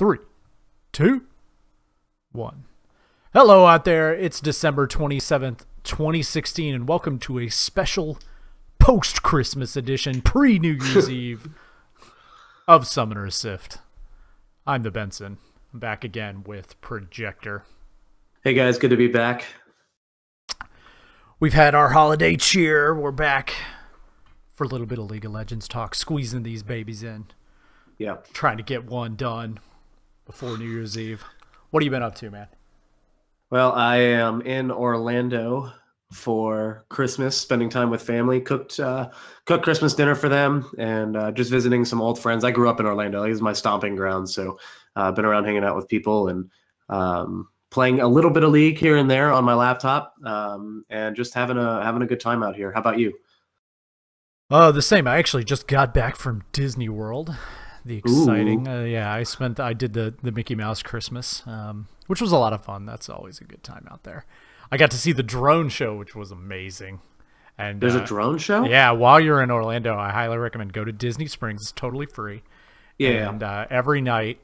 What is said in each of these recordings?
3, 2, 1. Hello out there. It's December 27th, 2016, and welcome to a special post-Christmas edition, pre-New Year's Eve of Summoner's Sift. I'm the Benson. I'm back again with Projector. Hey guys, good to be back. We've had our holiday cheer. We're back for a little bit of League of Legends talk, squeezing these babies in. Yeah. Trying to get one done before New Year's Eve. What have you been up to, man? Well, I am in Orlando for Christmas, spending time with family. Cooked Christmas dinner for them, and just visiting some old friends. I grew up in Orlando. This is my stomping ground, so I've been around hanging out with people and playing a little bit of League here and there on my laptop, and just having a good time out here. How about you? The same. I actually just got back from Disney World. The exciting, yeah. I did the Mickey Mouse Christmas, which was a lot of fun. That's always a good time out there. I got to see the drone show, which was amazing. And there's a drone show? Yeah, while you're in Orlando, I highly recommend go to Disney Springs. It's totally free. Yeah. And every night,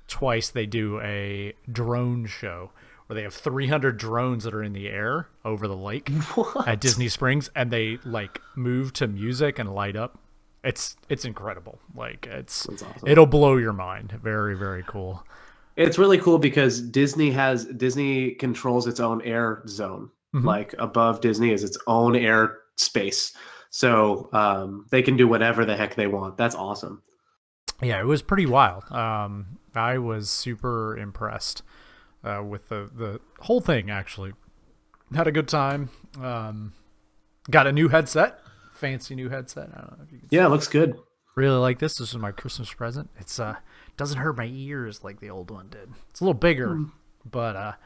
twice, they do a drone show where they have 300 drones that are in the air over the lake at Disney Springs, and they like move to music and light up. It's incredible. Like That's awesome. It'll blow your mind. Very, very cool. It's really cool because Disney controls its own air zone. Mm-hmm. Like above Disney is its own air space. So they can do whatever the heck they want. That's awesome. Yeah, it was pretty wild. I was super impressed with the whole thing, actually. Had a good time. Got a new headset. Fancy new headset. I don't know if you can see. Yeah, it looks good. Really like this. This is my Christmas present. It's doesn't hurt my ears like the old one did. It's a little bigger, but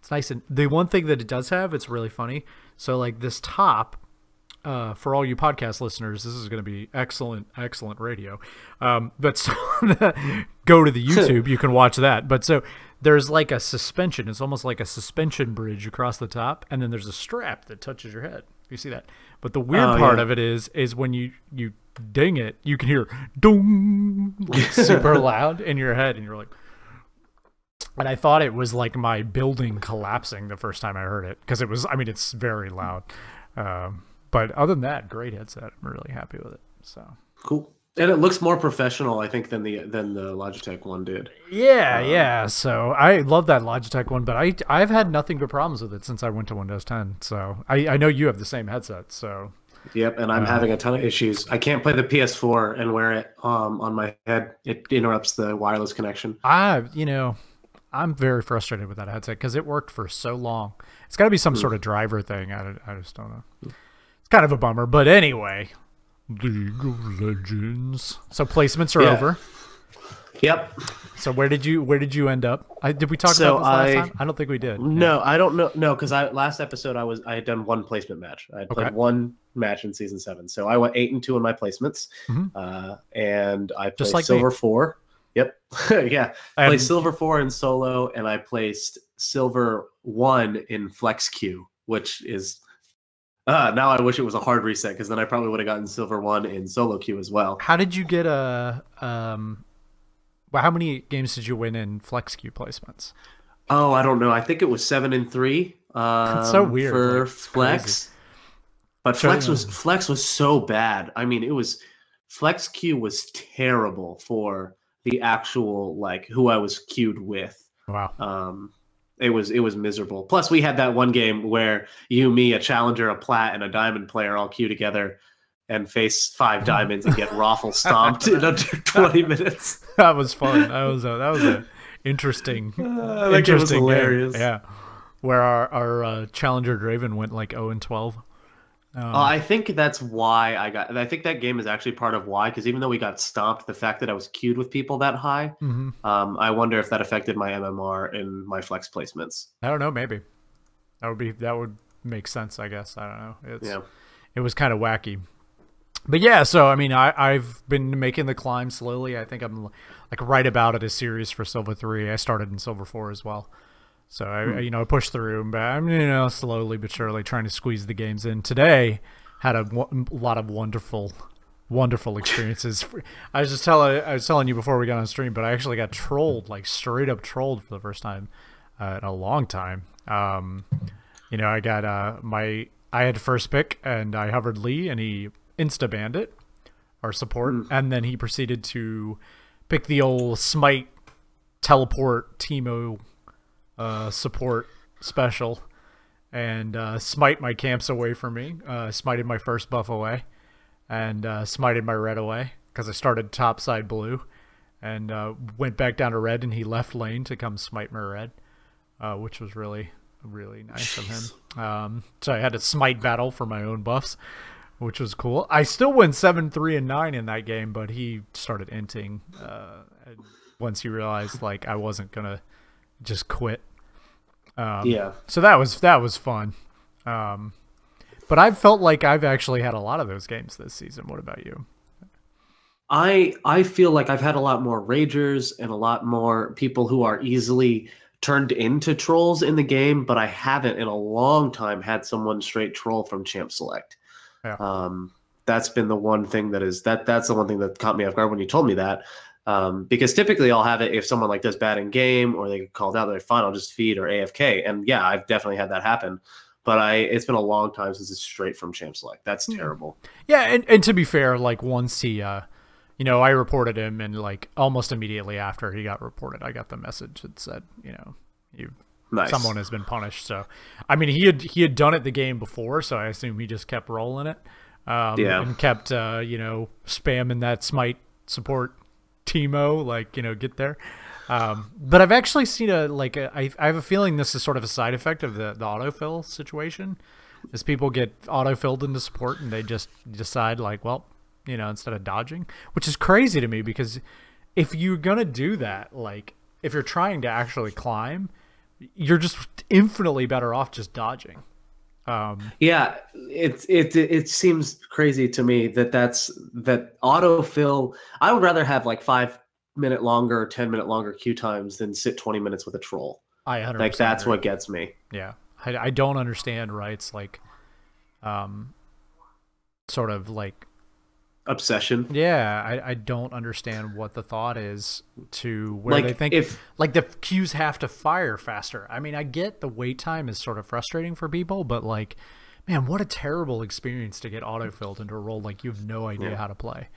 it's nice. And the one thing that it does have, it's really funny. So like this top, for all you podcast listeners, this is going to be excellent radio. But so go to the YouTube, you can watch that. But so there's like a suspension. It's almost like a suspension bridge across the top, and then there's a strap that touches your head. You see that? But the weird part of it is when you ding it, you can hear dong, like super loud in your head, and you're like, and I thought it was like my building collapsing the first time I heard it, because it was, I mean, it's very loud. But other than that, great headset. I'm really happy with it. So cool. And it looks more professional, I think, than the Logitech one did. Yeah. So I love that Logitech one, but I've had nothing but problems with it since I went to Windows 10. So I know you have the same headset. So yep, and I'm having a ton of issues. I can't play the PS4 and wear it on my head. It interrupts the wireless connection. I'm very frustrated with that headset because it worked for so long. It's got to be some sort of driver thing. I just don't know. It's kind of a bummer, but anyway. League of Legends. So placements are over. Yep. So where did you end up? Did we talk about this last time? I don't think we did. No, I don't know. No, because last episode I had done one placement match. I had played one match in season 7. So I went 8-2 in my placements, and I placed like silver me. 4. Yep. Yeah. I placed silver 4 in solo, and I placed silver 1 in flex queue, which is. Now I wish it was a hard reset, because then I probably would have gotten silver 1 in solo queue as well. How did you get how many games did you win in flex queue placements? Oh, I don't know. I think it was 7-3. That's so weird for flex. Crazy. But flex was so bad. I mean, flex queue was terrible for the actual who I was queued with. Wow. It was miserable. Plus, we had that one game where you, me, a challenger, a plat, and a diamond player all queue together and face 5 diamonds and get raffle stomped in under 20 minutes. That was fun. That was a interesting. That game was hilarious. Game. Yeah, where our challenger Draven went like 0-12. I think that's why I think that game is actually part of why, because even though we got stomped, the fact that I was queued with people that high, I wonder if that affected my MMR and my flex placements. I don't know. Maybe that would make sense. I guess I don't know. It was kind of wacky, but yeah. So I mean, I've been making the climb slowly. I think I'm like right about at a series for silver 3. I started in silver 4 as well. So I pushed through, but I'm slowly but surely trying to squeeze the games in. Today had a lot of wonderful wonderful experiences. I was telling you before we got on stream, but I actually got trolled, like straight up trolled for the first time in a long time. You know, I got I had first pick and I hovered Lee and he insta banned it or support, and then he proceeded to pick the old smite teleport Teemo support special and smite my camps away from me, smited my first buff away, and smited my red away because I started top side blue and went back down to red, and he left lane to come smite my red, which was really nice of him. So I had a smite battle for my own buffs, which was cool. I still went 7-3 and 9 in that game, but he started inting once he realized like I wasn't gonna just quit. Yeah. So that was fun. But I've felt like I've actually had a lot of those games this season. What about you? I feel like I've had a lot more ragers and a lot more people who are easily turned into trolls in the game, but I haven't in a long time had someone straight troll from Champ Select. Yeah. That's been the one thing that's the one thing that caught me off guard when you told me that. Because typically I'll have it if someone like does bad in game or they get called out, they're like, fine, I'll just feed or AFK. And yeah, I've definitely had that happen. But it's been a long time since it's straight from Champ Select. That's terrible. Yeah, and to be fair, like once he you know, I reported him, and like almost immediately after he got reported, I got the message that said, you know, someone has been punished. So I mean, he had done it the game before, so I assume he just kept rolling it. And kept you know, spamming that smite support Teemo, like, you know, get there. But I've actually seen I have a feeling this is sort of a side effect of the autofill situation, is people get autofilled into support and they just decide like, well, you know, instead of dodging, which is crazy to me, because if you're gonna do that, like if you're trying to actually climb, you're just infinitely better off just dodging. Yeah, it seems crazy to me that autofill. I would rather have like 5-minute longer, 10-minute longer queue times than sit 20 minutes with a troll. I 100% like that's agree. what gets me. Yeah, I don't understand rights like, sort of like obsession. Yeah, I don't understand what the thought is to where like they think like the queues have to fire faster. I mean, I get the wait time is sort of frustrating for people, but like, man, what a terrible experience to get autofilled into a role like you have no idea how to play.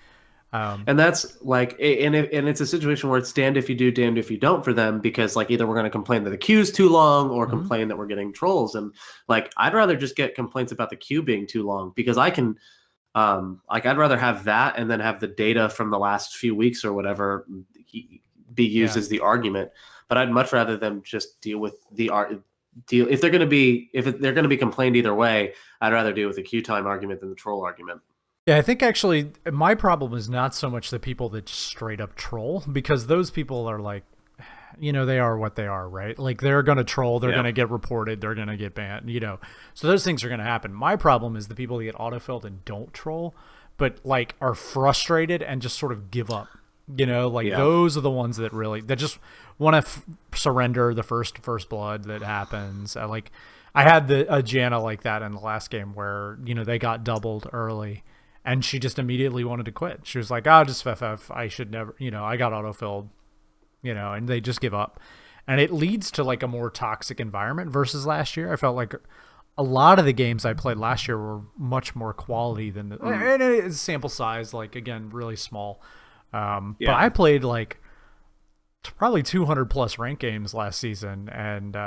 And that's like, and it's a situation where it's damned if you do, damned if you don't for them, because like either we're going to complain that the queue's too long or complain that we're getting trolls. And like, I'd rather just get complaints about the queue being too long, because I can, like I'd rather have that and then have the data from the last few weeks or whatever be used as the argument. But I'd much rather them just deal with the deal. If they're going to be complained either way, I'd rather deal with the queue time argument than the troll argument. Yeah, I think actually my problem is not so much the people that just straight up troll, because those people are like, you know, they are what they are, right? Like they're going to troll, they're going to get reported, they're going to get banned, you know. So those things are going to happen. My problem is the people that get autofilled and don't troll, but like are frustrated and just sort of give up. You know, like those are the ones that really, that just want to surrender the first blood that happens. Like I had a Janna like that in the last game where, you know, they got doubled early. And she just immediately wanted to quit. She was like, "Oh, just FF. I should never, you know, I got autofilled, you know," and they just give up. And it leads to like a more toxic environment versus last year. I felt like a lot of the games I played last year were much more quality than the and it's sample size, like again, really small. But I played like probably 200 plus ranked games last season, and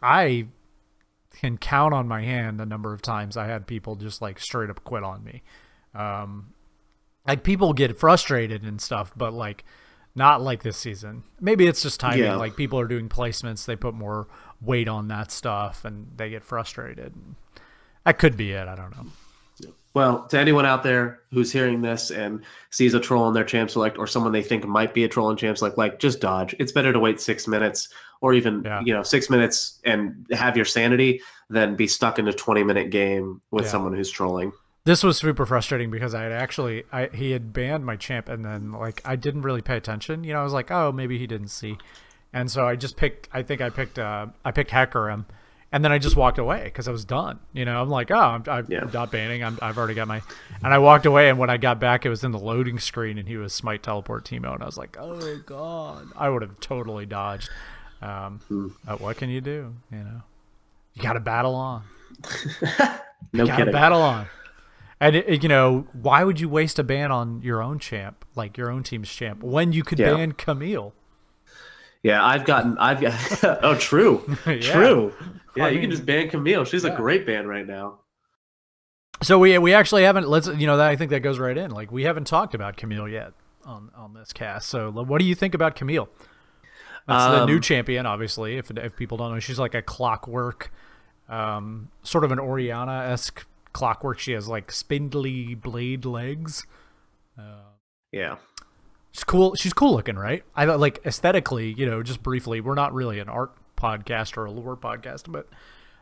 I can count on my hand the number of times I had people just like straight up quit on me. Like people get frustrated and stuff, but like not like this season. Maybe it's just timing. Like people are doing placements, they put more weight on that stuff and they get frustrated. That could be it. I don't know. Well, to anyone out there who's hearing this and sees a troll in their Champ Select or someone they think might be a troll in Champ Select, like just dodge. It's better to wait 6 minutes or even, 6 minutes and have your sanity than be stuck in a 20-minute game with someone who's trolling. This was super frustrating because he had banned my champ, and then like I didn't really pay attention. You know, I was like, oh, maybe he didn't see. And so I just picked, I picked Hecarim And then I just walked away because I was done. You know, I'm like, oh, I'm not banning. I've already got my. And I walked away, and when I got back, it was in the loading screen, and he was smite teleport Teemo, and I was like, oh god, I would have totally dodged. But what can you do? You know, you got to battle on. No you got to battle on. And you know, why would you waste a ban on your own champ, like your own team's champ, when you could ban Camille? Yeah, I've got oh, true. True. Yeah, you can just ban Camille. She's a great ban right now. So we actually haven't, I think that goes right in. Like, we haven't talked about Camille yet on this cast. So what do you think about Camille? That's the new champion, obviously, if people don't know. She's like a clockwork, sort of an Orianna-esque clockwork. She has like spindly blade legs. Yeah. She's cool. She's cool looking, right? I like aesthetically, you know, just briefly, we're not really an art podcast or a lore podcast, but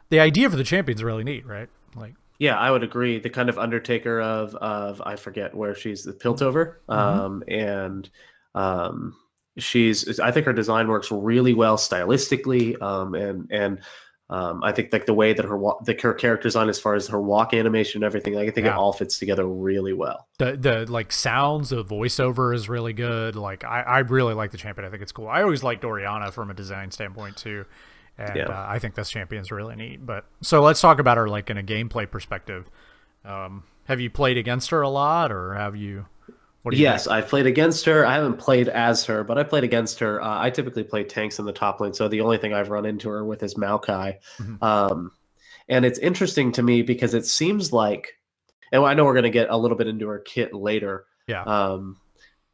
the idea for the champion's really neat, right? Like, yeah, I would agree. The kind of Undertaker of I forget where she's, the Piltover, and I think her design works really well stylistically, and I think like the way that her character design, as far as her walk animation and everything, like, I think it all fits together really well. The like sounds, the voiceover is really good. Like I really like the champion. I think it's cool. I always liked Orianna from a design standpoint too, and I think this champion's really neat. But so let's talk about her like in a gameplay perspective. Have you played against her a lot, or have you? Yes, I've played against her. I haven't played as her, but I played against her. I typically play tanks in the top lane, so the only thing I've run into her with is Maokai. And it's interesting to me because it seems like, and I know we're going to get a little bit into her kit later. Yeah.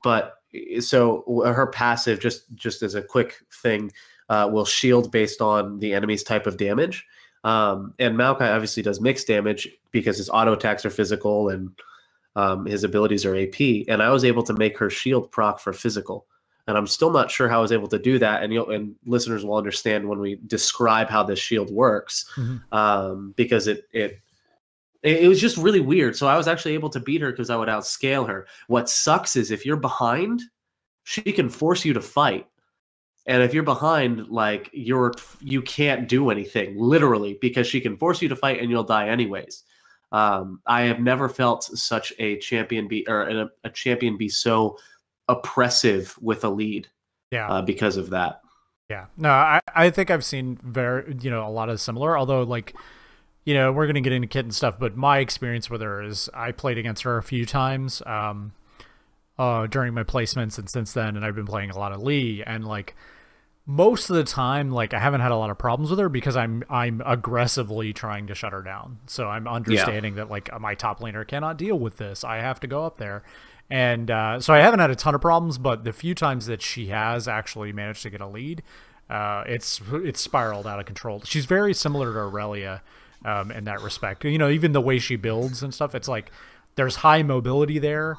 But so her passive, just as a quick thing, will shield based on the enemy's type of damage. And Maokai obviously does mixed damage because his auto attacks are physical and his abilities are AP, and I was able to make her shield proc for physical, and I'm still not sure how I was able to do that. And listeners will understand when we describe how this shield works, because it was just really weird. So I was actually able to beat her because I would outscale her. What sucks is if you're behind, she can force you to fight, and if you're behind, like you can't do anything literally because she can force you to fight and you'll die anyways. I have never felt such a champion be so oppressive with a lead. Because of that. Yeah. No, I think I've seen a lot of similar, although like, you know, we're going to get into kit and stuff, but my experience with her is I played against her a few times, during my placements and since then, and I've been playing a lot of Lee, and like, most of the time, like, I haven't had a lot of problems with her because I'm aggressively trying to shut her down. So I'm understanding that like my top laner cannot deal with this. I have to go up there, and so I haven't had a ton of problems. But the few times that she has actually managed to get a lead, it's spiraled out of control. She's very similar to Aurelia in that respect. You know, even the way she builds and stuff. It's like there's high mobility there.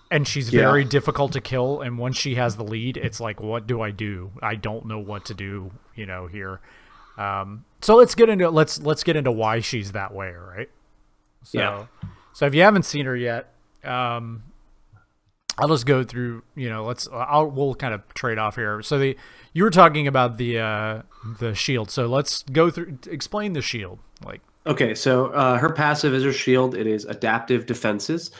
And she's very difficult to kill, and once she has the lead, it's like, what do? I don't know what to do, you know, here. So let's get into why she's that way, right? So if you haven't seen her yet, I'll just go through, you know, we'll kind of trade off here. So you were talking about the shield, so let's go through, explain the shield. Like, okay, so her passive is her shield. It is adaptive defenses.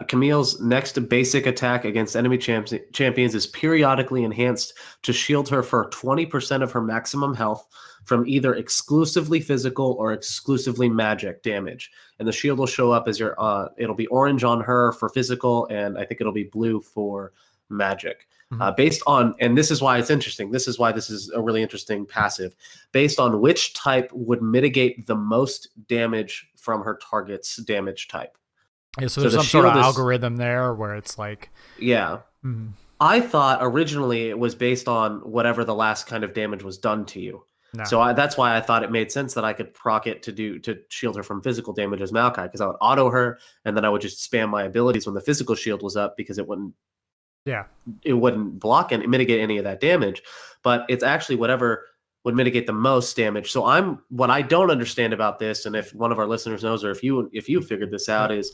Camille's next basic attack against enemy champions is periodically enhanced to shield her for 20% of her maximum health from either exclusively physical or exclusively magic damage. And the shield will show up as it'll be orange on her for physical, and I think it'll be blue for magic. Based on, and this is why it's interesting, this is why this is a really interesting passive, based on which type would mitigate the most damage from her target's damage type. Yeah, so there's some sort of algorithm there where it's like... Yeah. I thought originally it was based on whatever the last kind of damage was done to you. No. So that's why I thought it made sense that I could proc it to shield her from physical damage as Maokai, because I would auto her, and then I would just spam my abilities when the physical shield was up, because it wouldn't block and mitigate any of that damage. But it's actually whatever would mitigate the most damage. So what I don't understand about this, and if one of our listeners knows, or if you figured this out, is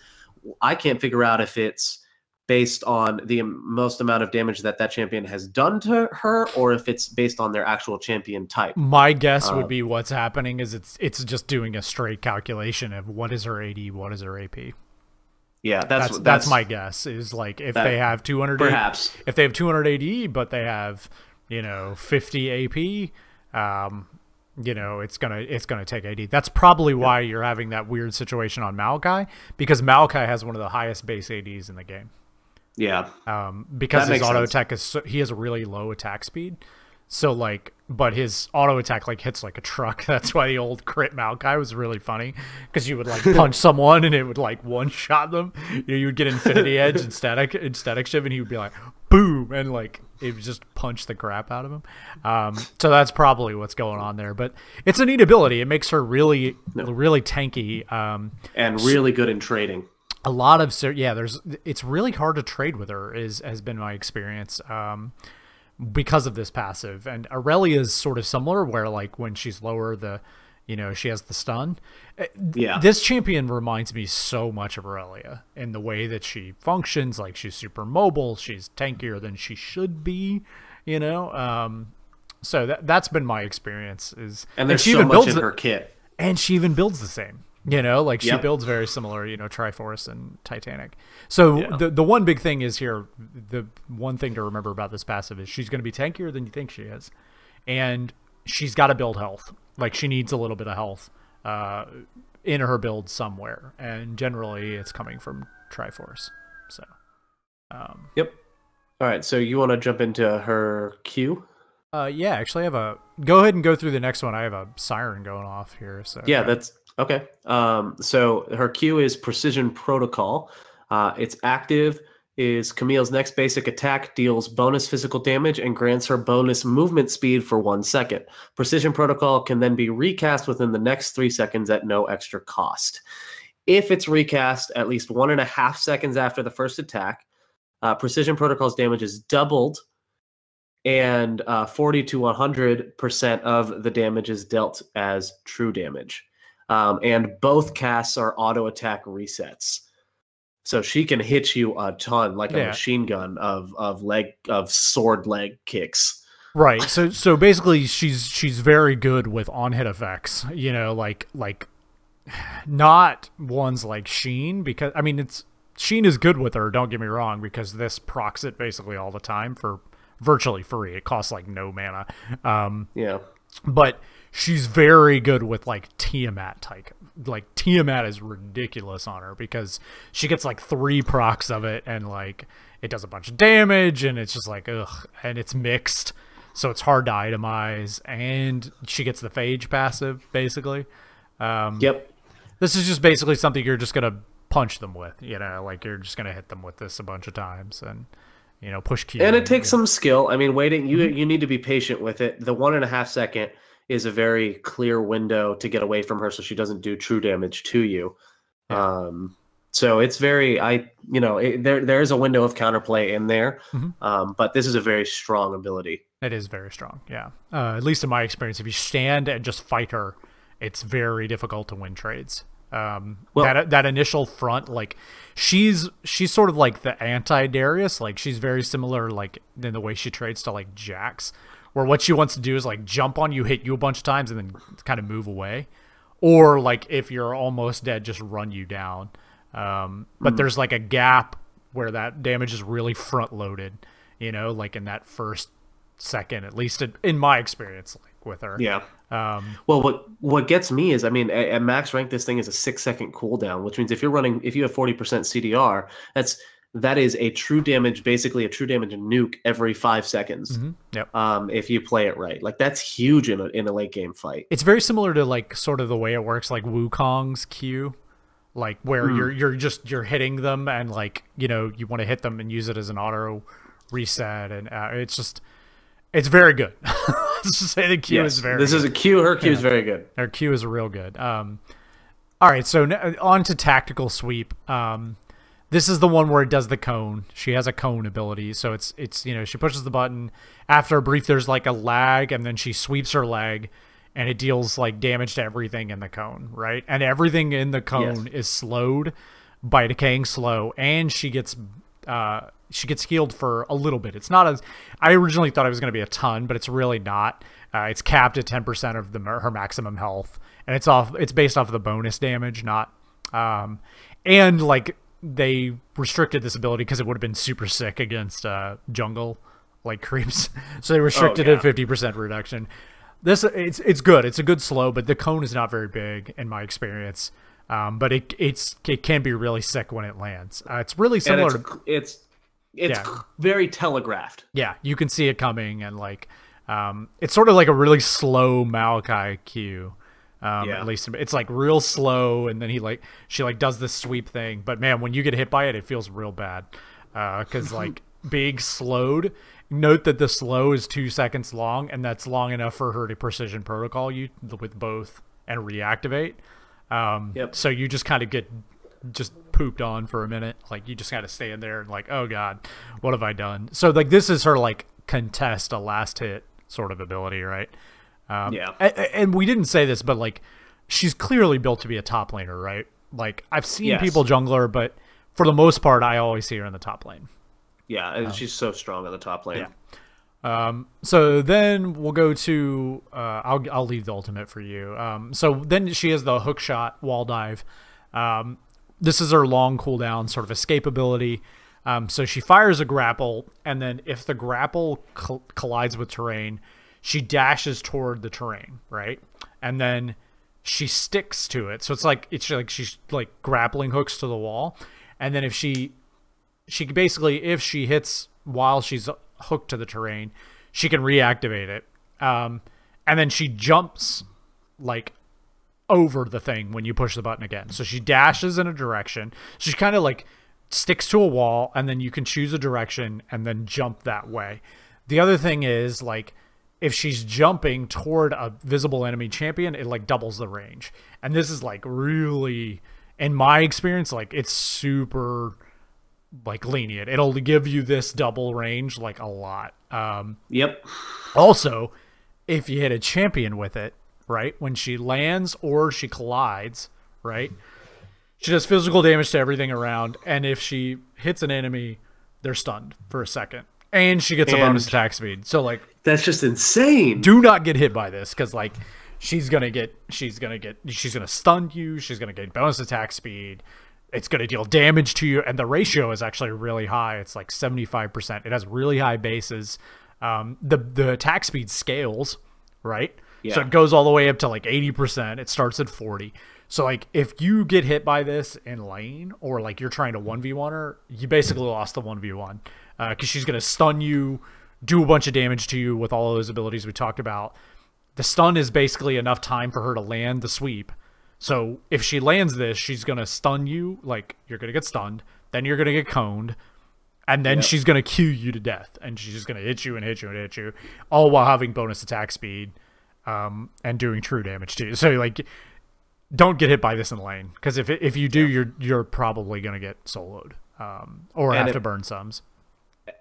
I can't figure out if it's based on the most amount of damage that that champion has done to her, or if it's based on their actual champion type. My guess would be what's happening is it's just doing a straight calculation of what is her AD, what is her AP. Yeah, that's my guess. Is like if they have 200, perhaps if they have 200 AD, but they have 50 AP, it's gonna take AD. That's probably why you're having that weird situation on Maokai, because Maokai has one of the highest base ADs in the game. Yeah. Because his auto attack he has a really low attack speed. So like, but his auto attack like hits like a truck. That's why the old crit Maokai was really funny, because you would like punch someone and it would like one shot them. You would get Infinity Edge and static shiv, and he would be like boom, and like it would just punch the crap out of him. So that's probably what's going on there. But it's a neat ability. It makes her really tanky. And really good in trading. A lot of it's really hard to trade with her has been my experience because of this passive. And Aurelia is sort of similar, where like when she's lower, she has the stun. Yeah, this champion reminds me so much of Aurelia in the way that she functions. Like she's super mobile, she's tankier than she should be, so that's been my experience. And there's so much in her kit, and she even builds the same. She builds very similar, Triforce and Titanic. So the one big thing is here, the one thing to remember about this passive is she's going to be tankier than you think she is. And she's got to build health. Like she needs a little bit of health in her build somewhere. And generally it's coming from Triforce. So, Yep. All right. So you want to jump into her Q? Yeah, actually I have go ahead and go through the next one. I have a siren going off here. So yeah, that's okay. So her Q is Precision Protocol. Its active is Camille's next basic attack deals bonus physical damage and grants her bonus movement speed for 1 second. Precision Protocol can then be recast within the next 3 seconds at no extra cost. If it's recast at least 1.5 seconds after the first attack, Precision Protocol's damage is doubled, and 40 to 100% of the damage is dealt as true damage. And both casts are auto attack resets. So she can hit you a ton, like a machine gun of sword leg kicks. Right. So basically she's very good with on hit effects, like not ones like Sheen, because I mean Sheen is good with her, don't get me wrong, because this procs it basically all the time for virtually free. It costs like no mana. But she's very good with like Tiamat type. Like Tiamat is ridiculous on her because she gets like 3 procs of it, and like it does a bunch of damage, and it's just like ugh, and it's mixed, so it's hard to itemize, and she gets the phage passive basically. Yep. This is just basically something you're just gonna punch them with, like you're just gonna hit them with this a bunch of times and push Q. And it takes some skill. I mean, waiting, you need to be patient with it. The 1.5 second is a very clear window to get away from her so she doesn't do true damage to you. Yeah. So it's very, there is a window of counterplay in there, but this is a very strong ability. It is very strong, yeah. At least in my experience, if you stand and just fight her, it's very difficult to win trades. That initial front, like she's sort of like the anti-Darius. Like she's very similar, like in the way she trades to like Jax, where what she wants to do is like jump on you, hit you a bunch of times, and then kind of move away. Or like if you're almost dead, just run you down. But there's like a gap where that damage is really front loaded, like in that first second, at least in my experience, like with her. Yeah. Well, what gets me is, I mean, at max rank, this thing is a 6-second cooldown, which means if you have 40% CDR, that is a true damage, basically a true damage nuke every 5 seconds. Yep. If you play it right, like that's huge in a late game fight. It's very similar to like sort of the way it works, like Wukong's Q, like where you're hitting them and like you want to hit them and use it as an auto reset, and it's very good. Let's just say the Q is very. This good. Is a Q. Her Q is very good. Her Q is real good. All right, so on to tactical sweep. This is the one where it does the cone. She has a cone ability, so it's she pushes the button. After a brief, there's like a lag, and then she sweeps her leg, and it deals like damage to everything in the cone, right? And everything in the cone is slowed by decaying slow, and she gets she gets healed for a little bit. It's not as I originally thought it was going to be a ton, but it's really not. It's capped at 10% of her maximum health, and it's based off of the bonus damage, not and like they restricted this ability because it would have been super sick against jungle like creeps, so they restricted it 50% reduction. It's good. It's a good slow, but the cone is not very big in my experience. But it can be really sick when it lands. It's really similar. It's very telegraphed. Yeah, you can see it coming, and like it's sort of like a really slow Maokai Q. At least it's like real slow, and then she does this sweep thing. But man, when you get hit by it, it feels real bad because like being slowed. Note that the slow is 2 seconds long, and that's long enough for her to precision protocol you with both and reactivate. So you just kind of get pooped on for a minute. Like you just kind of stand there and like, oh god, what have I done? So like this is her like contest a last hit sort of ability, right? And we didn't say this, but like she's clearly built to be a top laner, right? Like I've seen people jungle her, but for the most part, I always see her in the top lane. Yeah, and she's so strong on the top lane. Yeah. So then we'll go to I'll leave the ultimate for you. So then she has the hook shot wall dive. This is her long cooldown sort of escape ability. So she fires a grapple, and then if the grapple collides with terrain, she dashes toward the terrain, right? And then she sticks to it. So it's like she's like grappling hooks to the wall, and then if she basically, if she hits while she's hooked to the terrain, she can reactivate it. And then she jumps like over the thing when you push the button again. So she dashes in a direction. She kind of like sticks to a wall, and then you can choose a direction and then jump that way. The other thing is like if she's jumping toward a visible enemy champion, it like doubles the range. And this is like really, in my experience, like it's super like lenient. It'll give you this double range like a lot. Also, if you hit a champion with it, right, when she lands or she collides, right, she does physical damage to everything around, and if she hits an enemy, they're stunned for a second, and she gets a bonus attack speed. So like that's just insane. Do not get hit by this, because like she's gonna stun you, she's gonna get bonus attack speed. It's going to deal damage to you, and the ratio is actually really high. It's like 75%. It has really high bases. The attack speed scales, right? Yeah. So it goes all the way up to like 80%. It starts at 40. So like if you get hit by this in lane, or like you're trying to 1v1 her, you basically lost the 1v1 because she's going to stun you, do a bunch of damage to you with all of those abilities we talked about. The stun is basically enough time for her to land the sweep. So if she lands this, she's going to stun you, like you're going to get stunned, then you're going to get coned, and then she's going to Q you to death, and she's just going to hit you and hit you and hit you, all while having bonus attack speed and doing true damage to you. So like, don't get hit by this in lane, because if you do, you're probably going to get soloed or have to burn sums.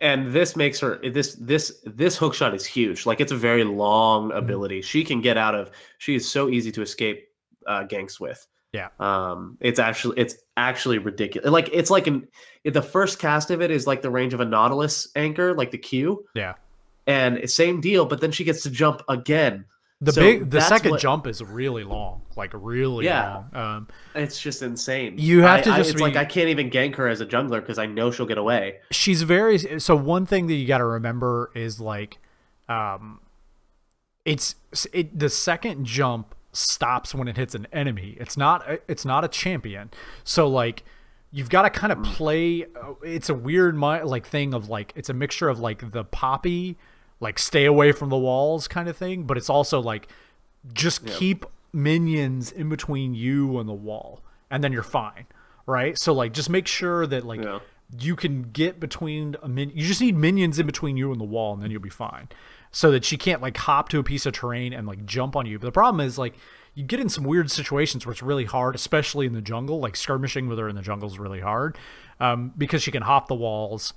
And this makes her this hook shot is huge. Like it's a very long ability. She can get out of. She is so easy to escape ganks with. It's actually ridiculous. Like it's like the first cast of it is like the range of a Nautilus anchor, like the Q. And same deal, but then she gets to jump again. The second jump is really long, like really long. It's just insane. You have to it's like I can't even gank her as a jungler because I know she'll get away. She's so one thing that you got to remember is like, the second jump stops when it hits an enemy. It's not a champion. So like you've got to kind of play. It's a weird like thing of like it's a mixture of like the Poppy, like stay away from the walls kind of thing, but it's also like just keep minions in between you and the wall, and then you're fine, right? So like just make sure that like you can get between you just need minions in between you and the wall, and then you'll be fine. So that she can't like hop to a piece of terrain and like jump on you. But the problem is like you get in some weird situations where it's really hard, especially in the jungle. Like skirmishing with her in the jungle is really hard because she can hop the walls.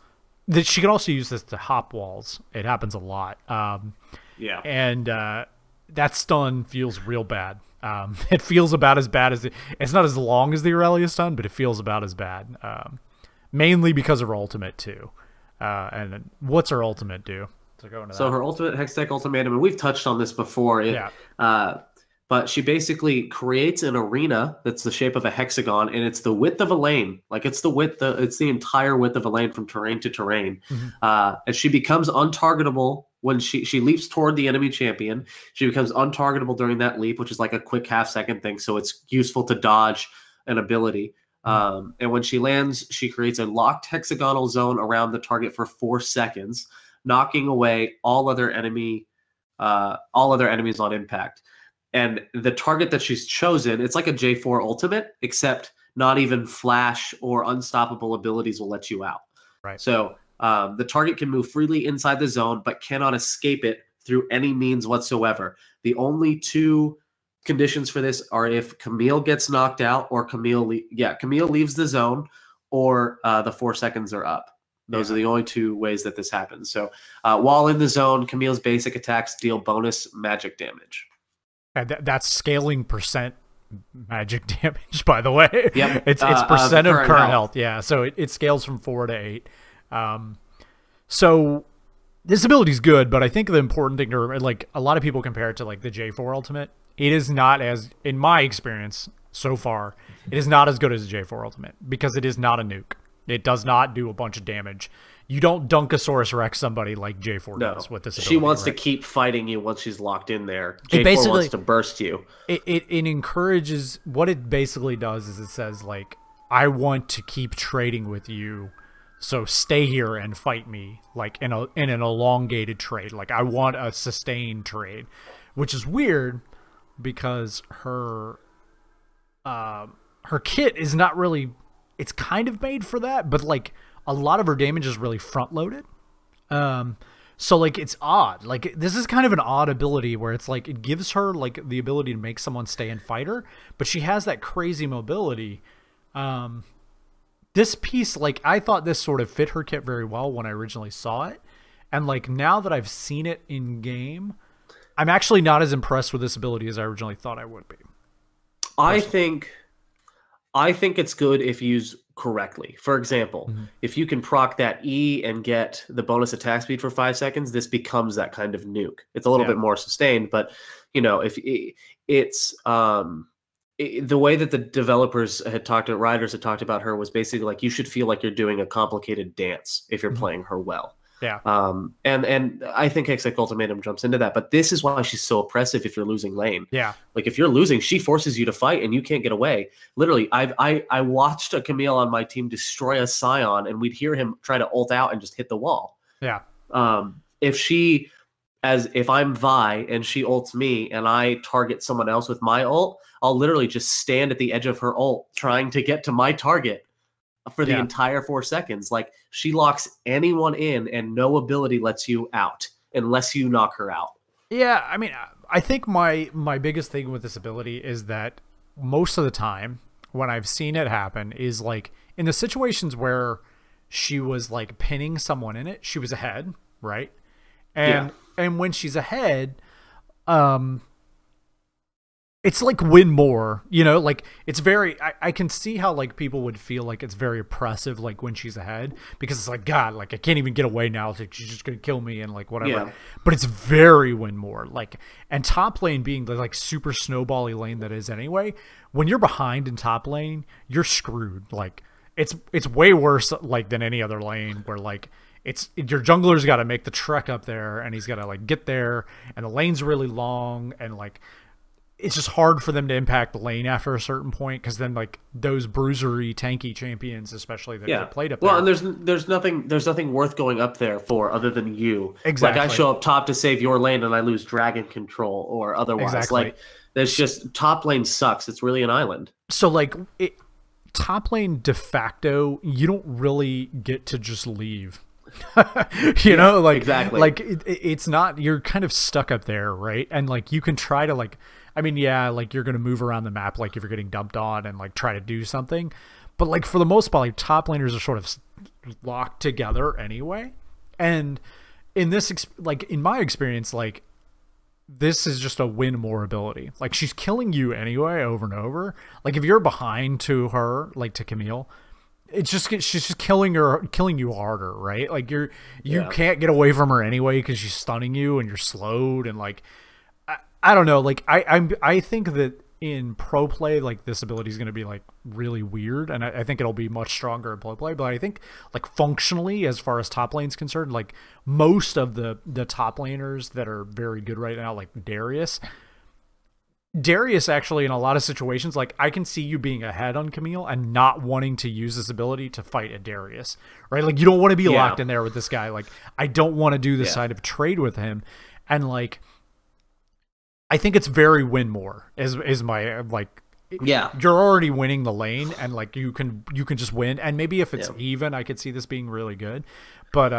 She can also use this to hop walls. It happens a lot. And that stun feels real bad. It feels about as bad as it's not as long as the Aurelia stun, but it feels about as bad. mainly because of her ultimate too. And what's her ultimate do? So her ultimate Hextech Ultimatum, and we've touched on this before. But she basically creates an arena that's the shape of a hexagon, and it's the width of a lane. Like it's the entire width of a lane from terrain to terrain. And she becomes untargetable when she leaps toward the enemy champion. She becomes untargetable during that leap, which is like a quick half-second thing. So it's useful to dodge an ability. And when she lands, she creates a locked hexagonal zone around the target for 4 seconds, knocking away all other enemies on impact. And the target that she's chosen, it's like a J4 ultimate, except not even flash or unstoppable abilities will let you out. Right. So the target can move freely inside the zone, but cannot escape it through any means whatsoever. The only 2 conditions for this are if Camille gets knocked out or Camille leaves the zone, or the 4 seconds are up. Those are the only 2 ways that this happens. So while in the zone, Camille's basic attacks deal bonus magic damage. And that's scaling percent magic damage, by the way. Yep. It's percent of current health. Yeah, so it scales from 4 to 8. So this ability is good, but I think the important thing to remember, like a lot of people compare it to like the J4 ultimate. It is not as, in my experience so far, it is not as good as the J4 ultimate because it is not a nuke. It does not do a bunch of damage. You don't Dunkosaurus Rex somebody like J4 does with this ability. She wants to keep fighting you once she's locked in there. J4 wants to burst you. It encourages, what it basically does is it says, like, I want to keep trading with you, so stay here and fight me, like in an elongated trade. Like, I want a sustained trade, which is weird because her kit is not really, it's kind of made for that, but like a lot of her damage is really front loaded. So like it's odd. Like this is kind of an odd ability where it's like it gives her like the ability to make someone stay and fight her, but she has that crazy mobility. This piece, like I thought this sort of fit her kit very well when I originally saw it. And like now that I've seen it in game, I'm actually not as impressed with this ability as I originally thought I would be. I think it's good if used correctly. For example, if you can proc that E and get the bonus attack speed for 5 seconds, this becomes that kind of nuke. It's a little bit more sustained, but you know, if it's the way that the developers had writers had talked about her was basically like you should feel like you're doing a complicated dance if you're playing her well. Yeah. And I think Hextech Ultimatum jumps into that, but this is why she's so oppressive if you're losing lane. Yeah. Like if you're losing, she forces you to fight and you can't get away. Literally, I watched a Camille on my team destroy a Scion and we'd hear him try to ult out and just hit the wall. Yeah. If I'm Vi and she ults me and I target someone else with my ult, I'll literally just stand at the edge of her ult trying to get to my target for the entire 4 seconds. Like she locks anyone in and no ability lets you out unless you knock her out. Yeah, I mean, I think my biggest thing with this ability is that most of the time when I've seen it happen is like in the situations where she was like pinning someone in it, she was ahead, right? And when she's ahead, it's like win more, you know, like it's very, I can see how like people would feel like it's very oppressive, like when she's ahead, because it's like, God, like I can't even get away now. It's like, she's just going to kill me and like whatever, but it's very win more. Like, and top lane being the like super snowbally lane that is anyway, when you're behind in top lane, you're screwed. Like it's way worse like than any other lane where like, your jungler's got to make the trek up there and he's got to like get there and the lane's really long and like, it's just hard for them to impact the lane after a certain point because then like those bruisery tanky champions especially that get played up there. Well, and there's nothing worth going up there for other than you. Exactly. Like I show up top to save your lane and I lose dragon control or otherwise. Exactly. Like there's just top lane sucks. It's really an island. So like top lane de facto, you don't really get to just leave. you know, like exactly. Like it's not, you're kind of stuck up there, right? And like you can try to like, I mean, yeah, like you're gonna move around the map like if you're getting dumped on and like try to do something, but like for the most part, like top laners are sort of locked together anyway. And in this, like in my experience, like this is just a win more ability. Like she's killing you anyway over and over. Like if you're behind to her, like to Camille, it's just she's just killing you harder, right? Like you Yeah. can't get away from her anyway because she's stunning you and you're slowed and like I don't know. Like I think that in pro play, like this ability is going to be like really weird, and I think it'll be much stronger in pro play. But I think like functionally, as far as top lane's concerned, like most of the top laners that are very good right now, like Darius actually in a lot of situations, like I can see you being ahead on Camille and not wanting to use this ability to fight a Darius, right? Like you don't want to be locked in there with this guy. Like I don't want to do this side of trade with him, and like. I think it's very win more is my like you're already winning the lane and like you can just win, and maybe if it's even I could see this being really good. But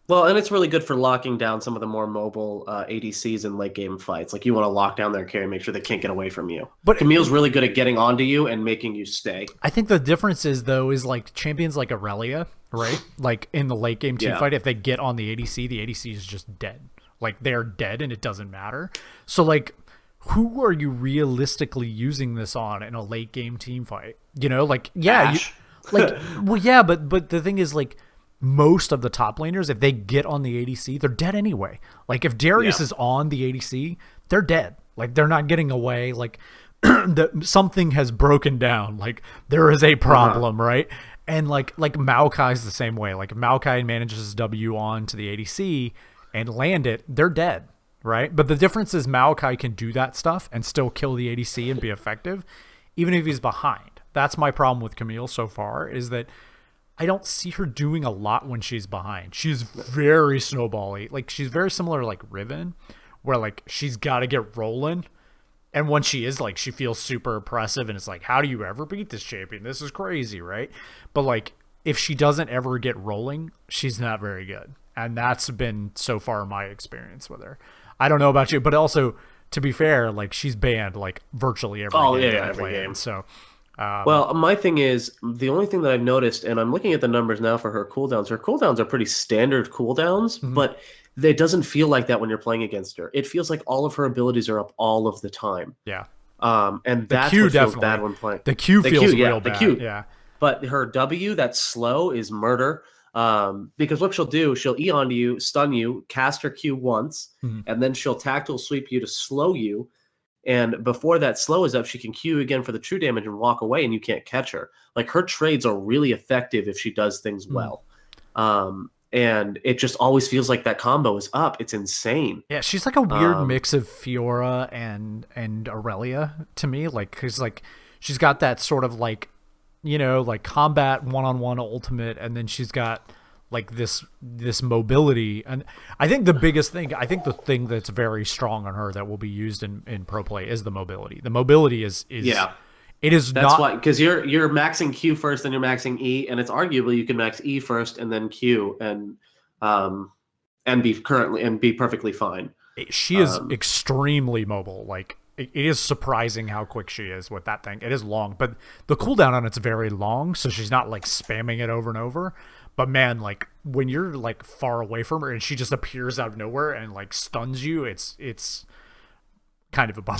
well, and it's really good for locking down some of the more mobile ADCs in late game fights. Like you want to lock down their carry, make sure they can't get away from you. But Camille's really good at getting onto you and making you stay. I think the difference is though is like champions like Aurelia, right? Like in the late game team fight, if they get on the ADC is just dead. Like they're dead and it doesn't matter. So like who are you realistically using this on in a late game team fight? You know, like but the thing is like most of the top laners, if they get on the ADC, they're dead anyway. Like if Darius is on the ADC, they're dead. Like they're not getting away. Like something has broken down. Like there is a problem, right? And like Maokai's the same way. Like if Maokai manages W on to the ADC and land it, they're dead, right? But the difference is Maokai can do that stuff and still kill the ADC and be effective, even if he's behind. That's my problem with Camille so far, is that I don't see her doing a lot when she's behind. She's very snowball-y. Like, she's very similar to, like, Riven, where, like, she's got to get rolling. And when she is, like, she feels super oppressive, and it's like, how do you ever beat this champion? This is crazy, right? But, like, if she doesn't ever get rolling, she's not very good. And that's been so far my experience with her. I don't know about you, but also to be fair, like she's banned like virtually every game. Every game. So, well, my thing is the only thing that I've noticed, and I'm looking at the numbers now for her cooldowns. Her cooldowns are pretty standard cooldowns, but it doesn't feel like that when you're playing against her. It feels like all of her abilities are up all of the time. Yeah. And that's what feels bad when playing. The Q feels real bad. The Q. Yeah. But her W, that's slow, is murder. Because what she'll do, she'll E onto you, stun you, cast her Q once, and then she'll tactical sweep you to slow you. And before that slow is up, she can Q again for the true damage and walk away, and you can't catch her. Like her trades are really effective if she does things well. And it just always feels like that combo is up. It's insane. Yeah, she's like a weird mix of Fiora and Aurelia to me. Like, cause like she's got that sort of like, you know, like combat one-on-one ultimate, and then she's got like this mobility. And I think the biggest thing, I think the thing that's very strong on her that will be used in pro play is the mobility. The mobility is it is that's why, because you're maxing Q first, then you're maxing E, and it's arguably you can max E first and then Q and be perfectly fine. She is extremely mobile. Like it is surprising how quick she is with that thing. It is long, but the cooldown on it's very long, so she's not like spamming it over and over. But man, like when you're like far away from her and she just appears out of nowhere and like stuns you, it's kind of a bummer.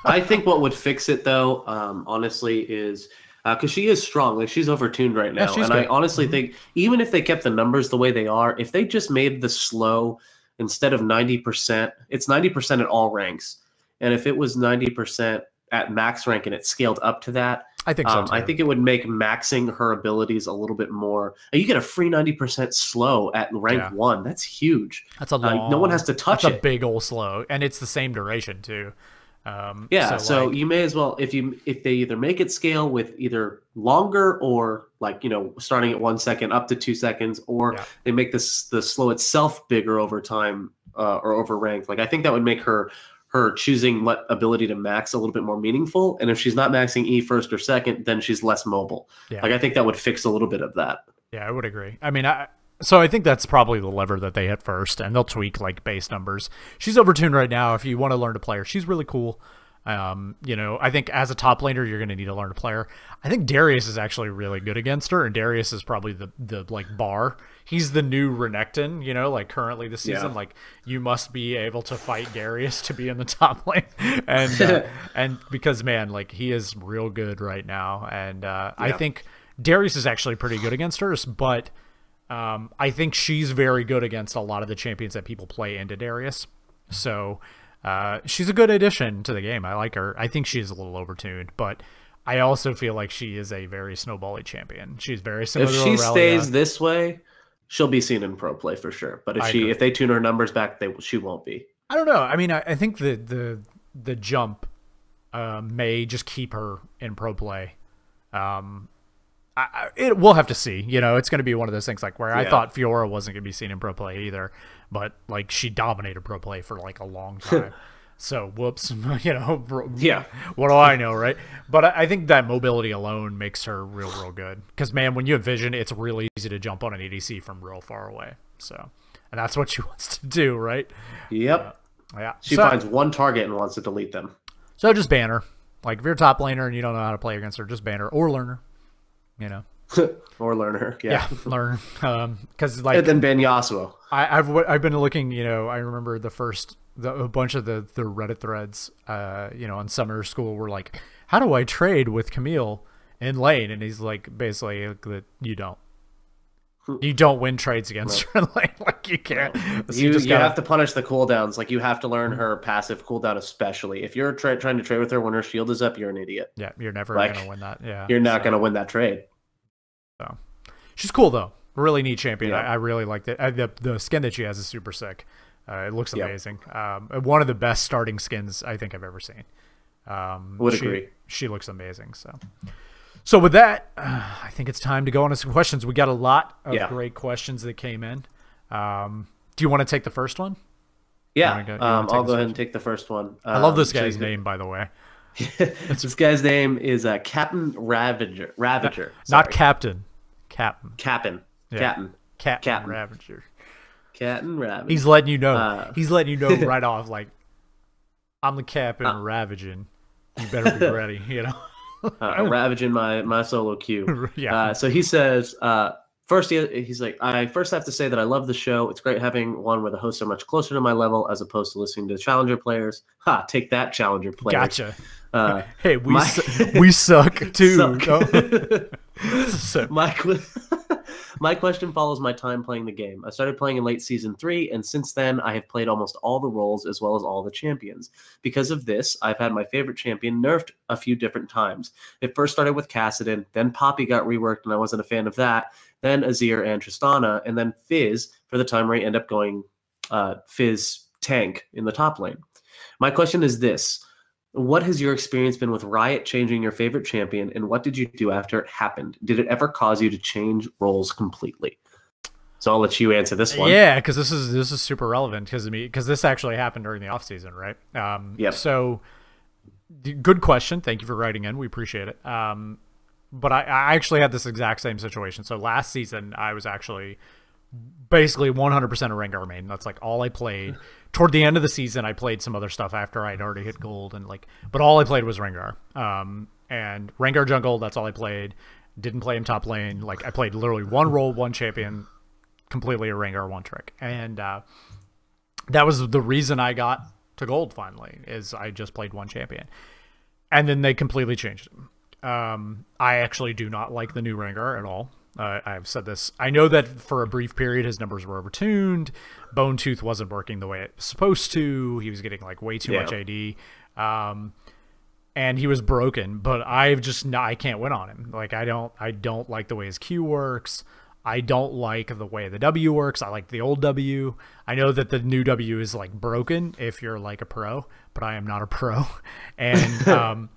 I think what would fix it though, honestly, is because she is strong. Like she's overtuned right now, and I honestly think even if they kept the numbers the way they are, if they just made the slow instead of 90%, it's 90% at all ranks. And if it was 90% at max rank and it scaled up to that, I think so too. I think it would make maxing her abilities a little bit more. You get a free 90% slow at rank 1. That's huge. That's a long. No one has to touch it. That's a big old slow, and it's the same duration too. So you may as well, if they either make it scale with either longer or like, you know, starting at 1 second up to 2 seconds, or they make the slow itself bigger over time or over rank. Like I think that would make her choosing what ability to max a little bit more meaningful. And if she's not maxing E first or second, then she's less mobile. Like I think that would fix a little bit of that. Yeah, I would agree. I mean, so I think that's probably the lever that they hit first, and they'll tweak like base numbers. She's overtuned right now. If you want to learn to play her, she's really cool. You know, I think as a top laner, you're going to need to learn to play her. I think Darius is actually really good against her, and Darius is probably the like bar. He's the new Renekton, you know, like currently this season. Like you must be able to fight Darius to be in the top lane, and because man, like he is real good right now, and I think Darius is actually pretty good against her, but I think she's very good against a lot of the champions that people play into Darius. So she's a good addition to the game. I like her. I think she's a little overtuned, but I also feel like she is a very snowbally champion. She's very similar. If she stays this way, she'll be seen in pro play for sure. But if they tune her numbers back, she won't be. I don't know. I mean, I think the jump may just keep her in pro play. We'll have to see. You know, it's going to be one of those things like where I thought Fiora wasn't going to be seen in pro play either, but like she dominated pro play for like a long time. So whoops, you know, what do I know, right? But I think that mobility alone makes her real good. Because man, when you have vision, it's really easy to jump on an ADC from real far away. So, and that's what she wants to do, right? Yep. Yeah. She finds one target and wants to delete them. So just ban her. Like if you're a top laner and you don't know how to play against her, just ban her or learn her. You know. Or learn her. Yeah, learn. Because like and then ban Yasuo. I've been looking. You know, I remember a bunch of the Reddit threads, you know, in summer school were like, how do I trade with Camille in lane? And he's like, basically, that you don't win trades against her in lane. Like you can't. So you have to punish the cooldowns. Like you have to learn her passive cooldown, especially if you're trying to trade with her when her shield is up. You're an idiot. Yeah, you're never gonna win that. Yeah, you're not gonna win that trade. So she's cool though. Really neat champion. I really liked it. The skin that she has is super sick. It looks amazing. One of the best starting skins I think I've ever seen. Would agree. She looks amazing. So with that, I think it's time to go on to some questions. We got a lot of great questions that came in. Do you want to take the first one? Yeah, I'll go ahead and take the first one. I love this guy's name, by the way. This guy's name is Captain Ravager. Not Captain. Captain. Ravager. Captain Ravager. He's letting you know. He's letting you know right off. Like, I'm the Captain Ravaging. You better be ready. You know. Ravaging my solo queue. Yeah. So he says. First, he's like, I first have to say that I love the show. It's great having one where the hosts are much closer to my level as opposed to listening to challenger players. Ha! Take that, challenger players. Gotcha. Hey, we suck too. So, my question follows my time playing the game. I started playing in late season 3, and since then I have played almost all the roles as well as all the champions. Because of this, I've had my favorite champion nerfed a few different times. It first started with Kassadin, then Poppy got reworked, and I wasn't a fan of that. Then Azir and Tristana, and then Fizz for the time where I end up going Fizz tank in the top lane. My question is this. What has your experience been with Riot changing your favorite champion, and what did you do after it happened? Did it ever cause you to change roles completely? So I'll let you answer this one. Yeah, because this is super relevant because this actually happened during the off season, right? Yep. So good question. Thank you for writing in. We appreciate it. But I actually had this exact same situation. So last season, I was actually basically 100% a Rengar main. That's like all I played. Toward the end of the season, I played some other stuff after I'd already hit gold, and but all I played was Rengar. And Rengar jungle, that's all I played. Didn't play him top lane. Like I played literally one role, one champion, completely a Rengar, one trick. And that was the reason I got to gold finally, is I just played one champion. And then they completely changed him. I actually do not like the new Rengar at all. I've said this. I know that for a brief period his numbers were overtuned. Bone Tooth wasn't working the way it was supposed to. He was getting like way too much AD. And he was broken, but I can't win on him. Like I don't like the way his Q works. I don't like the way the W works. I like the old W. I know that the new W is like broken if you're like a pro, but I am not a pro. And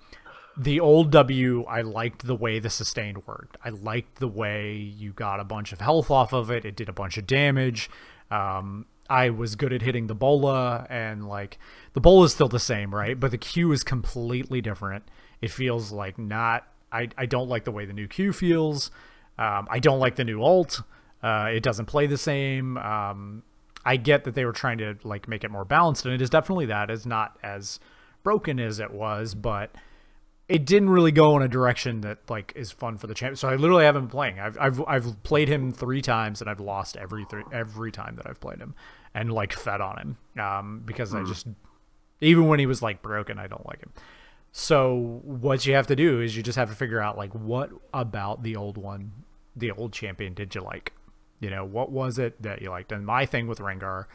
the old W, I liked the way the sustained worked. I liked the way you got a bunch of health off of it. It did a bunch of damage. I was good at hitting the bola, and like the bola is still the same, right? But the Q is completely different. It feels like not. I don't like the way the new Q feels. I don't like the new ult. It doesn't play the same. I get that they were trying to like make it more balanced, and it is definitely that. It's not as broken as it was, but it didn't really go in a direction that like is fun for the champion. So I literally haven't been playing. I've played him 3 times and I've lost every time that I've played him, and like fed on him because I just, even when he was like broken, I don't like him. So what you have to do is you just have to figure out like what about the old champion did you like? You know, what was it that you liked? And my thing with Rengar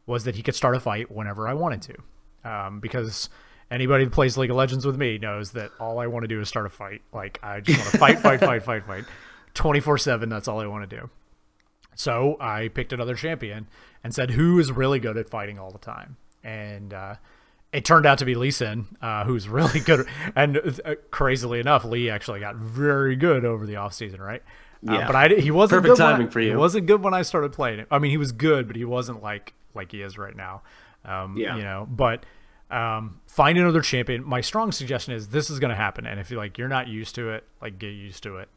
was that he could start a fight whenever I wanted to. Because anybody that plays League of Legends with me knows that all I want to do is start a fight. Like, I just want to fight. 24/7, that's all I want to do. So I picked another champion and said, who is really good at fighting all the time? And it turned out to be Lee Sin, who's really good. And crazily enough, Lee actually got very good over the offseason, right? Yeah. But he wasn't perfect good timing for you. He wasn't good when I started playing it. I mean, he was good, but he wasn't like he is right now. You know, but find another champion. My strong suggestion is this is going to happen, and if you're not used to it, like, get used to it.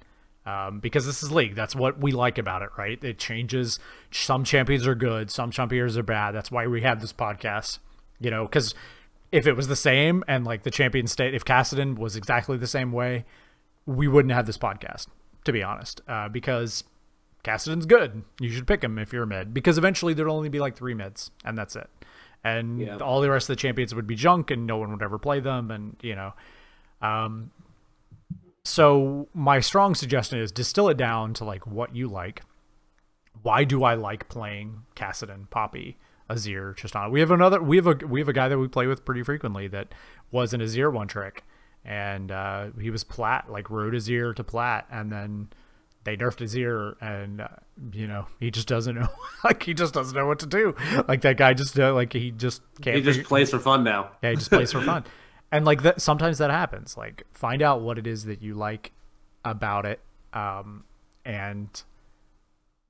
Because this is League. That's what we like about it, right? It changes. Some champions are good, some champions are bad. That's why we have this podcast, you know, because if it was the same and like the champion state, if Kassadin was exactly the same way, we wouldn't have this podcast, to be honest, because Kassadin's good. You should pick him if you're a mid, because eventually there'll only be like 3 mids and that's it. And all the rest of the champions would be junk and no one would ever play them. And, you know, so my strong suggestion is distill it down to like what you like. Why do I like playing Kassadin, Poppy, Azir, Tristana? We have a guy that we play with pretty frequently that was an Azir one trick, and he was plat, like rode Azir to plat, and then they nerfed Azir, and you know, he just doesn't know, like he just doesn't know what to do. Like that guy just like he just can't. He just plays for fun now. Yeah, he just plays for fun. And like that, sometimes that happens. Like, find out what it is that you like about it, and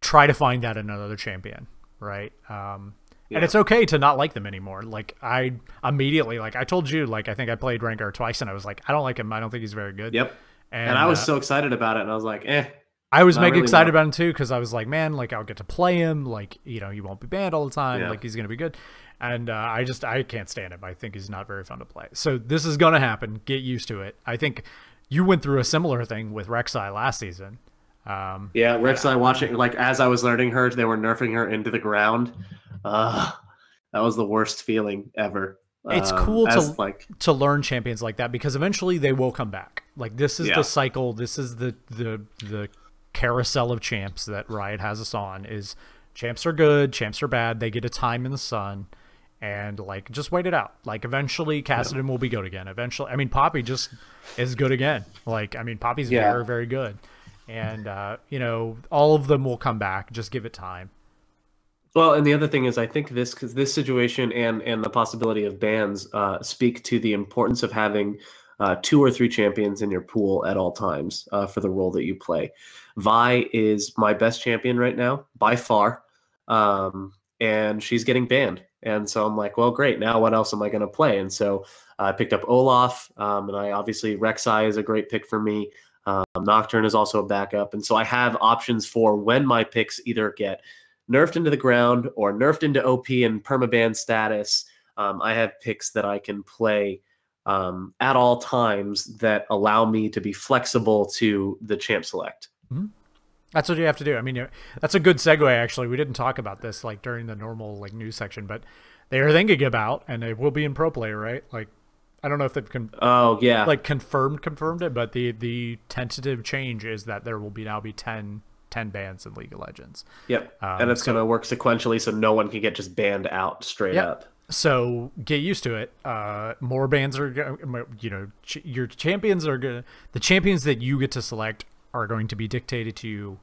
try to find that in another champion, right? And it's okay to not like them anymore. Like, I immediately, like I told you, like I think I played Rengar twice, and I was like, I don't like him. I don't think he's very good. Yep. And I was so excited about it, and I was like, I was mega excited about him too, because I was like, man, like I'll get to play him. Like, you know, he won't be banned all the time. Like, he's gonna be good. And I can't stand him. I think he's not very fun to play. So this is gonna happen. Get used to it. I think you went through a similar thing with Rek'Sai last season. Rek'Sai, watching, like, as I was learning her, they were nerfing her into the ground. That was the worst feeling ever. It's cool to learn champions like that, because eventually they will come back. Like, this is the cycle. This is the carousel of champs that Riot has us on. Is champs are good, champs are bad. They get a time in the sun, and like, just wait it out. Like, eventually Kassadin will be good again. Eventually, I mean, Poppy just is good again. Like, I mean, Poppy's very, very good, and you know, all of them will come back. Just give it time. Well, and the other thing is, I think this situation and the possibility of bans speak to the importance of having 2 or 3 champions in your pool at all times for the role that you play. Vi is my best champion right now by far, and she's getting banned. And so I'm like, well, great. Now what else am I going to play? And so I picked up Olaf, and I obviously Rek'Sai is a great pick for me. Nocturne is also a backup, and so I have options for when my picks either get nerfed into the ground or nerfed into OP and permaban status. I have picks that I can play at all times that allow me to be flexible to the champ select. Mm-hmm. That's what you have to do. I mean, that's a good segue, actually. We didn't talk about this like during the normal like news section, but they are thinking about, and it will be in pro play, right? Like, I don't know if they've like confirmed it, but the tentative change is that there will now be 10 bans in League of Legends. Yep. And it's going to work sequentially, so no one can get just banned out straight up. So get used to it. More bans are, you know, your champions are going to, the champions that you get to select are going to be dictated to you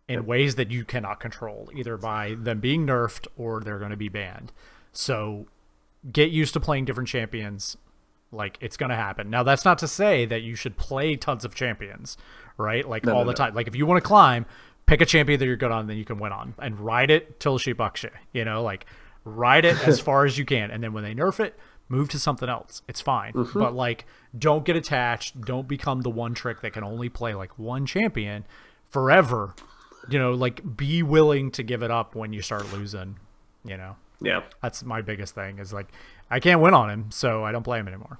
in ways that you cannot control, either by them being nerfed or they're going to be banned. So get used to playing different champions. Like, it's going to happen. Now, that's not to say that you should play tons of champions, right? Like, all the time. Like, if you want to climb, pick a champion that you're good on, then you can win on, and ride it till she bucks you. You know, like, ride it as far as you can, and then when they nerf it, move to something else. It's fine. But like, don't get attached. Don't become the one trick that can only play like one champion forever. You know, like, be willing to give it up when you start losing, you know? Yeah. That's my biggest thing, is like, I can't win on him, so I don't play him anymore.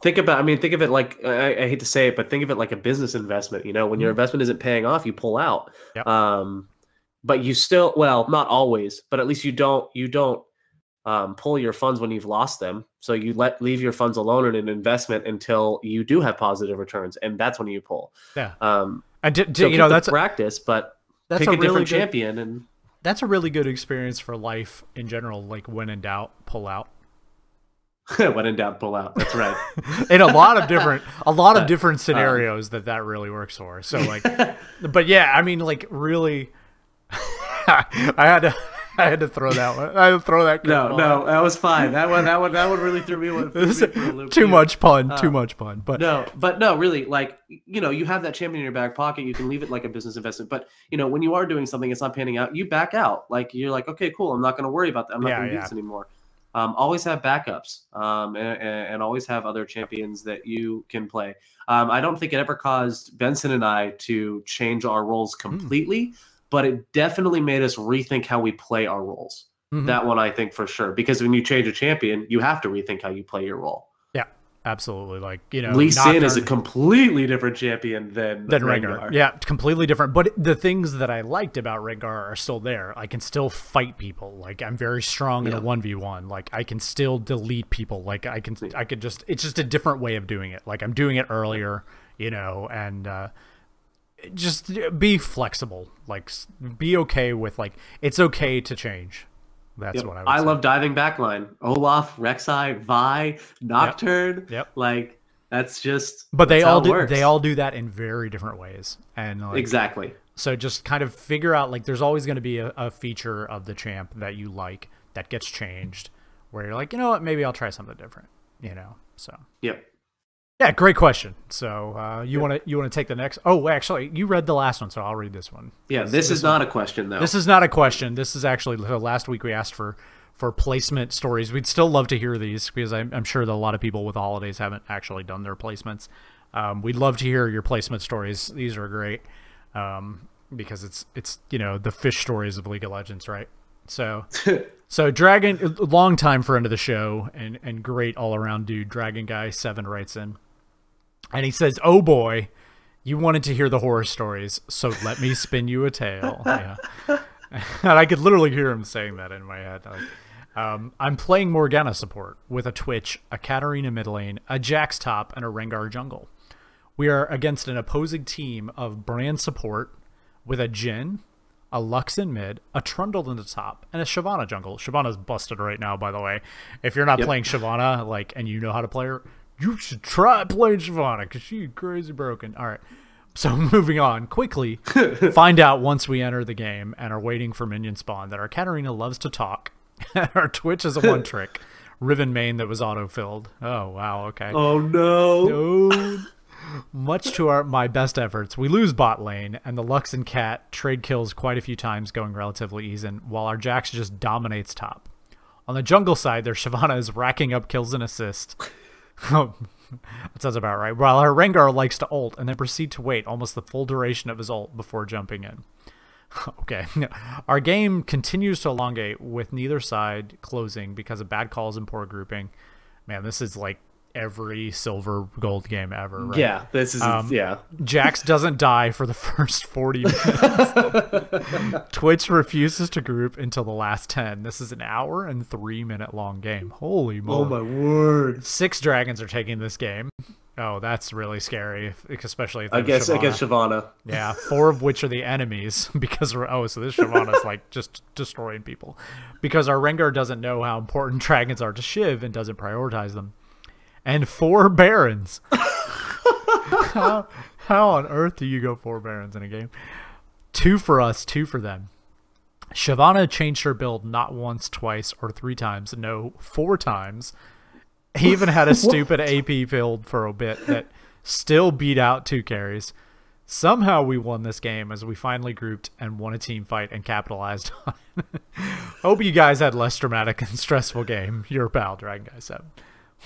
Think of it like, I hate to say it, but think of it like a business investment. You know, when your investment isn't paying off, you pull out. Yep. But you still, well, not always, but at least you don't pull your funds when you've lost them. So you leave your funds alone in an investment until you do have positive returns, and that's when you pull. Yeah. I did you know that's practice, but that's pick a a really different good champion, and that's a really good experience for life in general. Like when in doubt, pull out. when in doubt, pull out. That's right. In a lot of different scenarios that really works for. So like, but yeah, I mean, like really, I had to throw that one. I had to throw that. No, that was fine. That one really threw me for a loop. Too much pun. But no, really, like, you know, you have that champion in your back pocket. You can leave it like a business investment. But you know, when you are doing something, it's not panning out. You back out. Like you're like, okay, cool. I'm not going to worry about that. I'm not going to do this anymore. Always have backups, and always have other champions that you can play. I don't think it ever caused Benson and I to change our roles completely, but it definitely made us rethink how we play our roles. That one, I think, for sure, because when you change a champion, you have to rethink how you play your role. Yeah, absolutely. Like, you know, Lee Sin is a completely different champion than Rengar. Yeah, completely different. But the things that I liked about Rengar are still there. I can still fight people. Like, I'm very strong in a 1v1. Like, I can still delete people. Like, I could just, it's just a different way of doing it. Like, I'm doing it earlier, you know, and just be flexible. Like, be okay with, like, it's okay to change. That's what I would say. Love diving backline. Olaf, Rek'Sai, Vi, Nocturne. Yep. Like, that's just. But they all do that in very different ways. And like, exactly. So just kind of figure out, like, there's always going to be a feature of the champ that you like that gets changed, where you're like, you know what, maybe I'll try something different. You know. So. Yep. Yeah, great question. So you want to take the next? Oh, actually, you read the last one, so I'll read this one. Yeah, this is not a question though. This is not a question. This is actually last week we asked for placement stories. We'd still love to hear these because I'm sure that a lot of people with the holidays haven't actually done their placements. We'd love to hear your placement stories. These are great because it's you know, the fish stories of League of Legends, right? So Dragon, longtime friend of the show and great all around dude, Dragon Guy 7 writes in. And he says, "Oh boy, you wanted to hear the horror stories, so let me spin you a tale." Yeah. And I could literally hear him saying that in my head. Like, I'm playing Morgana support with a Twitch, a Katarina mid lane, a Jax top, and a Rengar jungle. We are against an opposing team of Brand support with a Jhin, a Lux in mid, a Trundle in the top, and a Shyvana jungle. Shyvana's busted right now, by the way. If you're not playing Shyvana, like, and you know how to play her, you should try playing Shyvana because she's crazy broken. All right. So moving on quickly, find out once we enter the game and are waiting for minion spawn that our Katarina loves to talk. Our Twitch is a one trick. Riven main that was auto-filled. Oh, wow. Okay. Oh, no. No. Much to my best efforts, we lose bot lane, and the Lux and Cat trade kills quite a few times, going relatively even, while our Jax just dominates top. On the jungle side, their Shyvana is racking up kills and assists. That sounds about right. While our Rengar likes to ult and then proceed to wait almost the full duration of his ult before jumping in. Okay. Our game continues to elongate with neither side closing because of bad calls and poor grouping. Man, this is like every silver gold game ever, right? Yeah, this is Jax doesn't die for the first 40 minutes. Twitch refuses to group until the last 10. This is an hour and 3-minute long game. Holy moly. Oh my word. 6 dragons are taking this game. Oh, that's really scary, especially if against Shyvana. Yeah, 4 of which are the enemies because so this Shyvana's like just destroying people because our Rengar doesn't know how important dragons are to Shiv and doesn't prioritize them. And 4 Barons. How on earth do you go 4 Barons in a game? 2 for us, 2 for them. Shyvana changed her build not once, twice, or 3 times. No, 4 times. He even had a stupid AP build for a bit that still beat out 2 carries. Somehow we won this game as we finally grouped and won a team fight and capitalized on it. Hope you guys had less dramatic and stressful game. Your pal, Dragon Guy 7.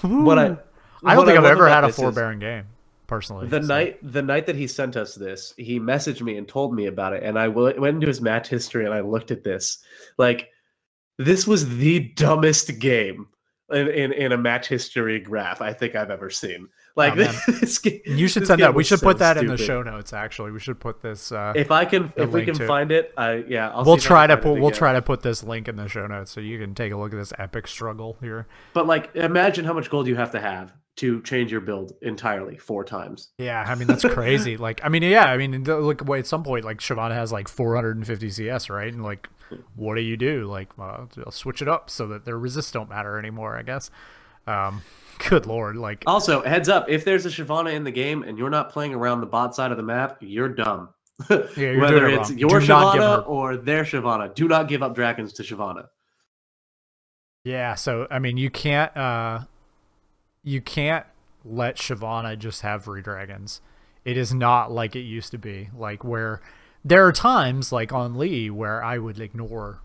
I don't think I've ever had a 4 Baron game, personally. The night that he sent us this, he messaged me and told me about it, and I went into his match history and I looked at this. Like, this was the dumbest game in a match history graph I think I've ever seen. Like Oh, man. You should send that. We should put that in the show notes. Actually, we should put this. If we can find it, we'll try to put this link in the show notes so you can take a look at this epic struggle here. But like, imagine how much gold you have to change your build entirely 4 times. Yeah, I mean that's crazy. Like, I mean, yeah, I mean, look, at some point, like Shyvana has like 450 CS, right? And like, what do? Like, they'll switch it up so that their resists don't matter anymore, I guess. Good lord! Like, also, heads up, if there's a Shyvana in the game and you're not playing around the bot side of the map, you're dumb. Yeah, whether it's your Shyvana or their Shyvana, do not give up dragons to Shyvana. Yeah, so I mean, you can't let Shyvana just have free dragons. It is not like it used to be. Like, where there are times, like on Lee, where I would ignore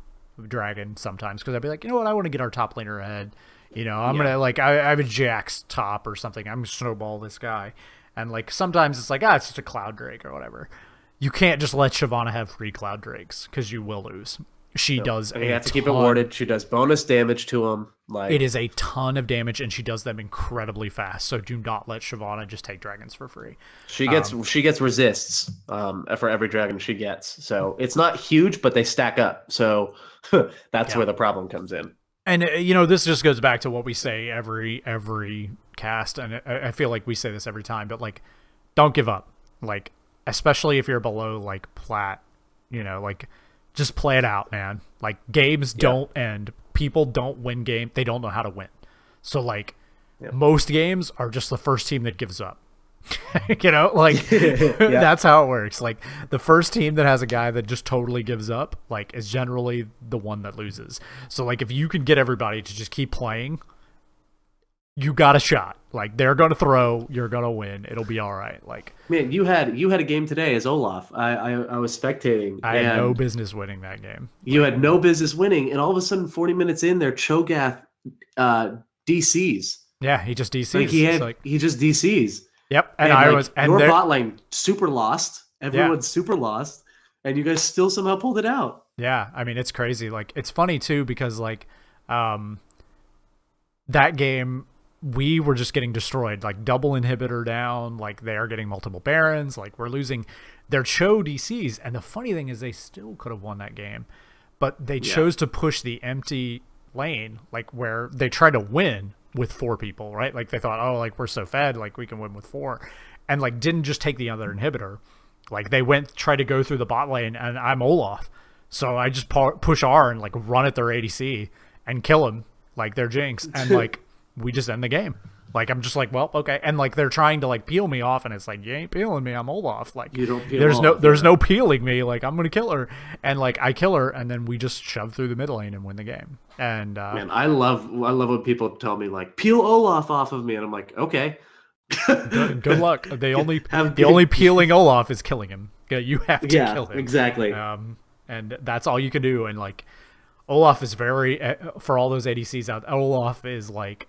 dragon sometimes because I'd be like, you know what, I want to get our top laner ahead. You know, I'm gonna like I have a Jax top or something. I'm gonna snowball this guy, and like sometimes it's like it's just a Cloud Drake or whatever. You can't just let Shyvana have free Cloud Drakes because you will lose. She does. You have to keep it warded. She does bonus damage to him. Like, it is a ton of damage, and she does them incredibly fast. So do not let Shyvana just take dragons for free. She gets resists for every dragon she gets. So it's not huge, but they stack up. So that's where the problem comes in. And you know, this just goes back to what we say every cast, and I feel like we say this every time, but like, don't give up. Like, especially if you're below like plat, you know, like, just play it out, man. Like, games don't end. People don't win games. They don't know how to win. So like, most games are just the first team that gives up. You know, like that's how it works. Like, the first team that has a guy that just totally gives up, like, is generally the one that loses. So like, if you can get everybody to just keep playing, you got a shot. Like, they're gonna throw, you're gonna win. It'll be all right. Like, man, you had a game today as Olaf. I was spectating. I had no business winning that game. You had no business winning, and all of a sudden, 40 minutes in, their Cho'Gath DCs. Yeah, he just DCs. Like, he just DCs. Yep, and your bot lane super lost. Everyone's super lost, and you guys still somehow pulled it out. Yeah, I mean, it's crazy. Like, it's funny too because like, that game we were just getting destroyed. Like, double inhibitor down. Like, they are getting multiple barons. Like, we're losing their Cho DCs, and the funny thing is they still could have won that game, but they chose to push the empty lane, like where they tried to win with 4 people, right? Like, they thought, oh, like, we're so fed, like, we can win with 4, and like didn't just take the other inhibitor. Like, they tried to go through the bot lane, and I'm Olaf, so I just push R and like run at their ADC and kill him, like, their Jinx, and like we just end the game. Like, I'm just like, well, okay, and like they're trying to like peel me off, and it's like, you ain't peeling me, I'm Olaf. Like, you don't peel there's no peeling me. Like, I'm gonna kill her, and like I kill her, and then we just shove through the mid lane and win the game. And man, I love when people tell me like, peel Olaf off of me, and I'm like, okay. Good luck. The only peeling Olaf is killing him. You have to kill him. Exactly. And that's all you can do. And like, Olaf is very, for all those ADCs out, Olaf is like,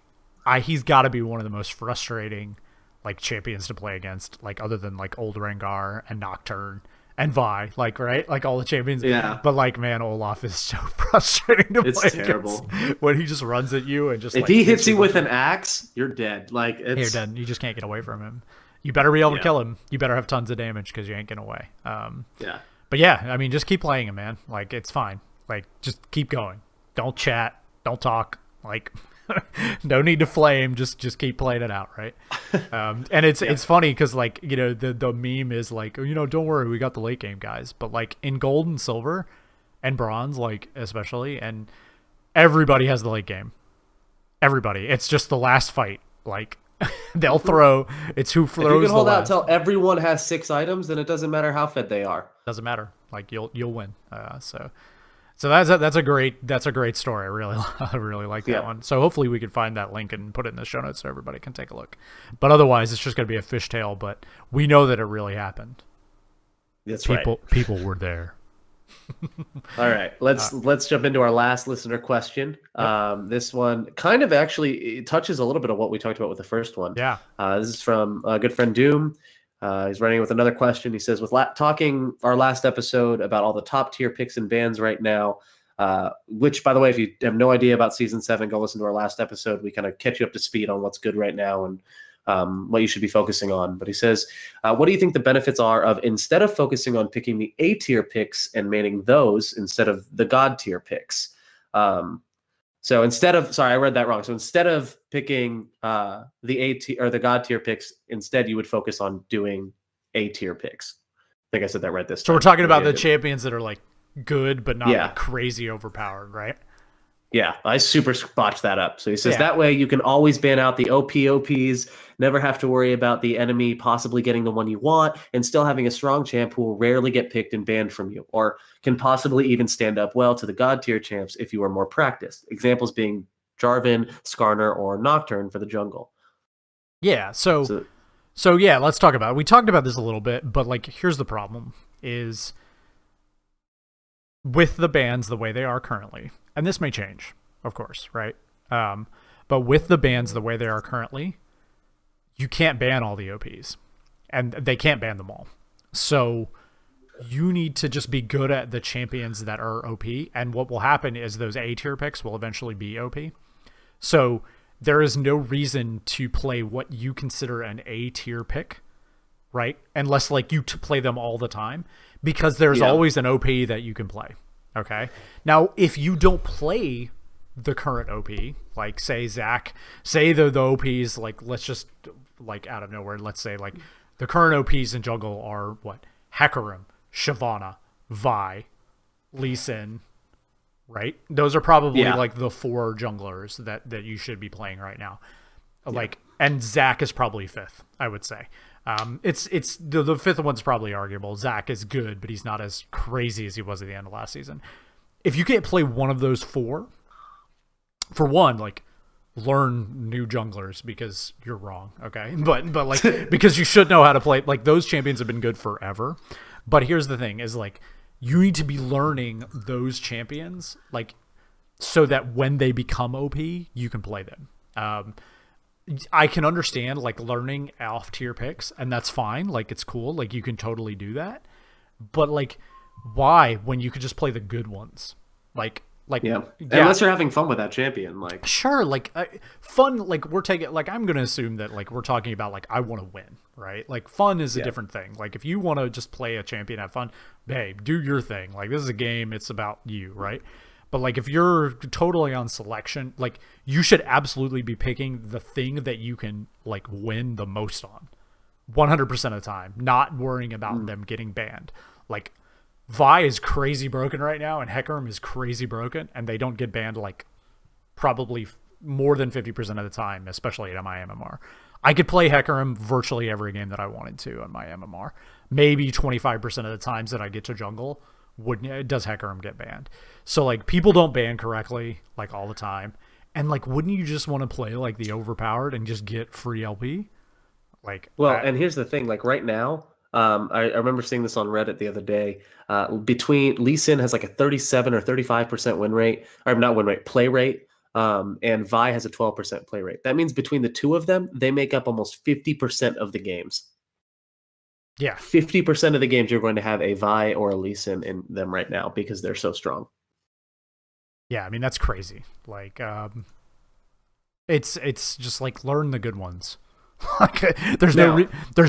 he's got to be one of the most frustrating like champions to play against, like, other than like old Rengar and Nocturne and Vi, like, right, like all the champions. Yeah. But like, man, Olaf is so frustrating to play terrible against when he just runs at you and just if he hits you with an axe, you're dead. Like, you're dead. You just can't get away from him. You better be able to kill him. You better have tons of damage because you ain't getting away. But yeah, I mean, just keep playing him, man. Like, it's fine. Like, just keep going. Don't chat. Don't talk. Like, no need to flame. Just keep playing it out, right? And it's funny because, like, you know, the meme is like, you know, don't worry, we got the late game guys. But like, in gold and silver and bronze, like, especially, and everybody has the late game. Everybody. It's just the last fight. Like, they'll throw. It's who throws. If you can hold out till everyone has 6 items, then it doesn't matter how fed they are. Doesn't matter. Like, you'll win. So that's a great story. I really like that one. So hopefully we can find that link and put it in the show notes so everybody can take a look. But otherwise, it's just going to be a fishtail. But we know that it really happened. That's right. People were there. All right, let's jump into our last listener question. This one kind of actually touches a little bit of what we talked about with the first one. Yeah. This is from a good friend Doom. He's running with another question. He says, with talking our last episode about all the top tier picks and bans right now, which, by the way, if you have no idea about Season 7, go listen to our last episode. We kind of catch you up to speed on what's good right now and what you should be focusing on. But he says, what do you think the benefits are of instead of focusing on picking the A tier picks and manning those instead of the God tier picks? So instead of, sorry, I read that wrong. So instead of picking the A tier or the God tier picks, instead you would focus on doing A tier picks. I think I said that right this time. So we're talking about the champions that are like good, but not like crazy overpowered, right? Yeah, I super botched that up. So he says that way you can always ban out the OPs, never have to worry about the enemy possibly getting the one you want, and still having a strong champ who will rarely get picked and banned from you, or can possibly even stand up well to the God tier champs if you are more practiced. Examples being Jarvan, Skarner, or Nocturne for the jungle. Yeah, so yeah, let's talk about it. We talked about this a little bit, but like here's the problem is with the bans the way they are currently, and this may change, of course, right? But with the bans the way they are currently, you can't ban all the OPs, and they can't ban them all. So you need to just be good at the champions that are OP, and what will happen is those A tier picks will eventually be OP. So there is no reason to play what you consider an A tier pick, right? Unless like you play them all the time, because there's always an OP that you can play. Okay. Now, if you don't play the current OP, like say Zach, say the OPs, like let's just like out of nowhere, let's say like the current OPs in jungle are what? Hecarim, Shyvana, Vi, Lee Sin, right? Those are probably like the 4 junglers that you should be playing right now. Like, and Zach is probably 5th, I would say. It's the 5th one's probably arguable. Zach is good, but he's not as crazy as he was at the end of last season. If you can't play one of those 4, for one, like learn new junglers because you're wrong, okay? But like because you should know how to play. Like those champions have been good forever. But here's the thing: is like you need to be learning those champions, like so that when they become OP, you can play them. I can understand like learning off tier picks, and that's fine. Like it's cool. Like you can totally do that. But like, why when you could just play the good ones? Like unless you're having fun with that champion, like sure, like fun. Like we're taking like I'm gonna assume that like we're talking about like I want to win, right? Like fun is a different thing. Like if you want to just play a champion, have fun, babe, do your thing. Like this is a game. It's about you, right? But like if you're totally on selection, like you should absolutely be picking the thing that you can like win the most on 100% of the time, not worrying about them getting banned. Like Vi is crazy broken right now and Hecarim is crazy broken and they don't get banned like probably more than 50% of the time, especially at my MMR. I could play Hecarim virtually every game that I wanted to on my MMR. Maybe 25% of the times that I get to jungle does Hecarim get banned. So like people don't ban correctly like all the time, and like wouldn't you just want to play like the overpowered and just get free LP? Like and here's the thing, like right now I remember seeing this on Reddit the other day. Between Lee Sin has like a 37 or 35% win rate, or not win rate, play rate, and Vi has a 12% play rate. That means between the two of them, they make up almost 50% of the games. Yeah, 50% of the games you're going to have a Vi or a Lee Sin in them right now because they're so strong. Yeah, I mean that's crazy. Like, it's just like learn the good ones. Like, there's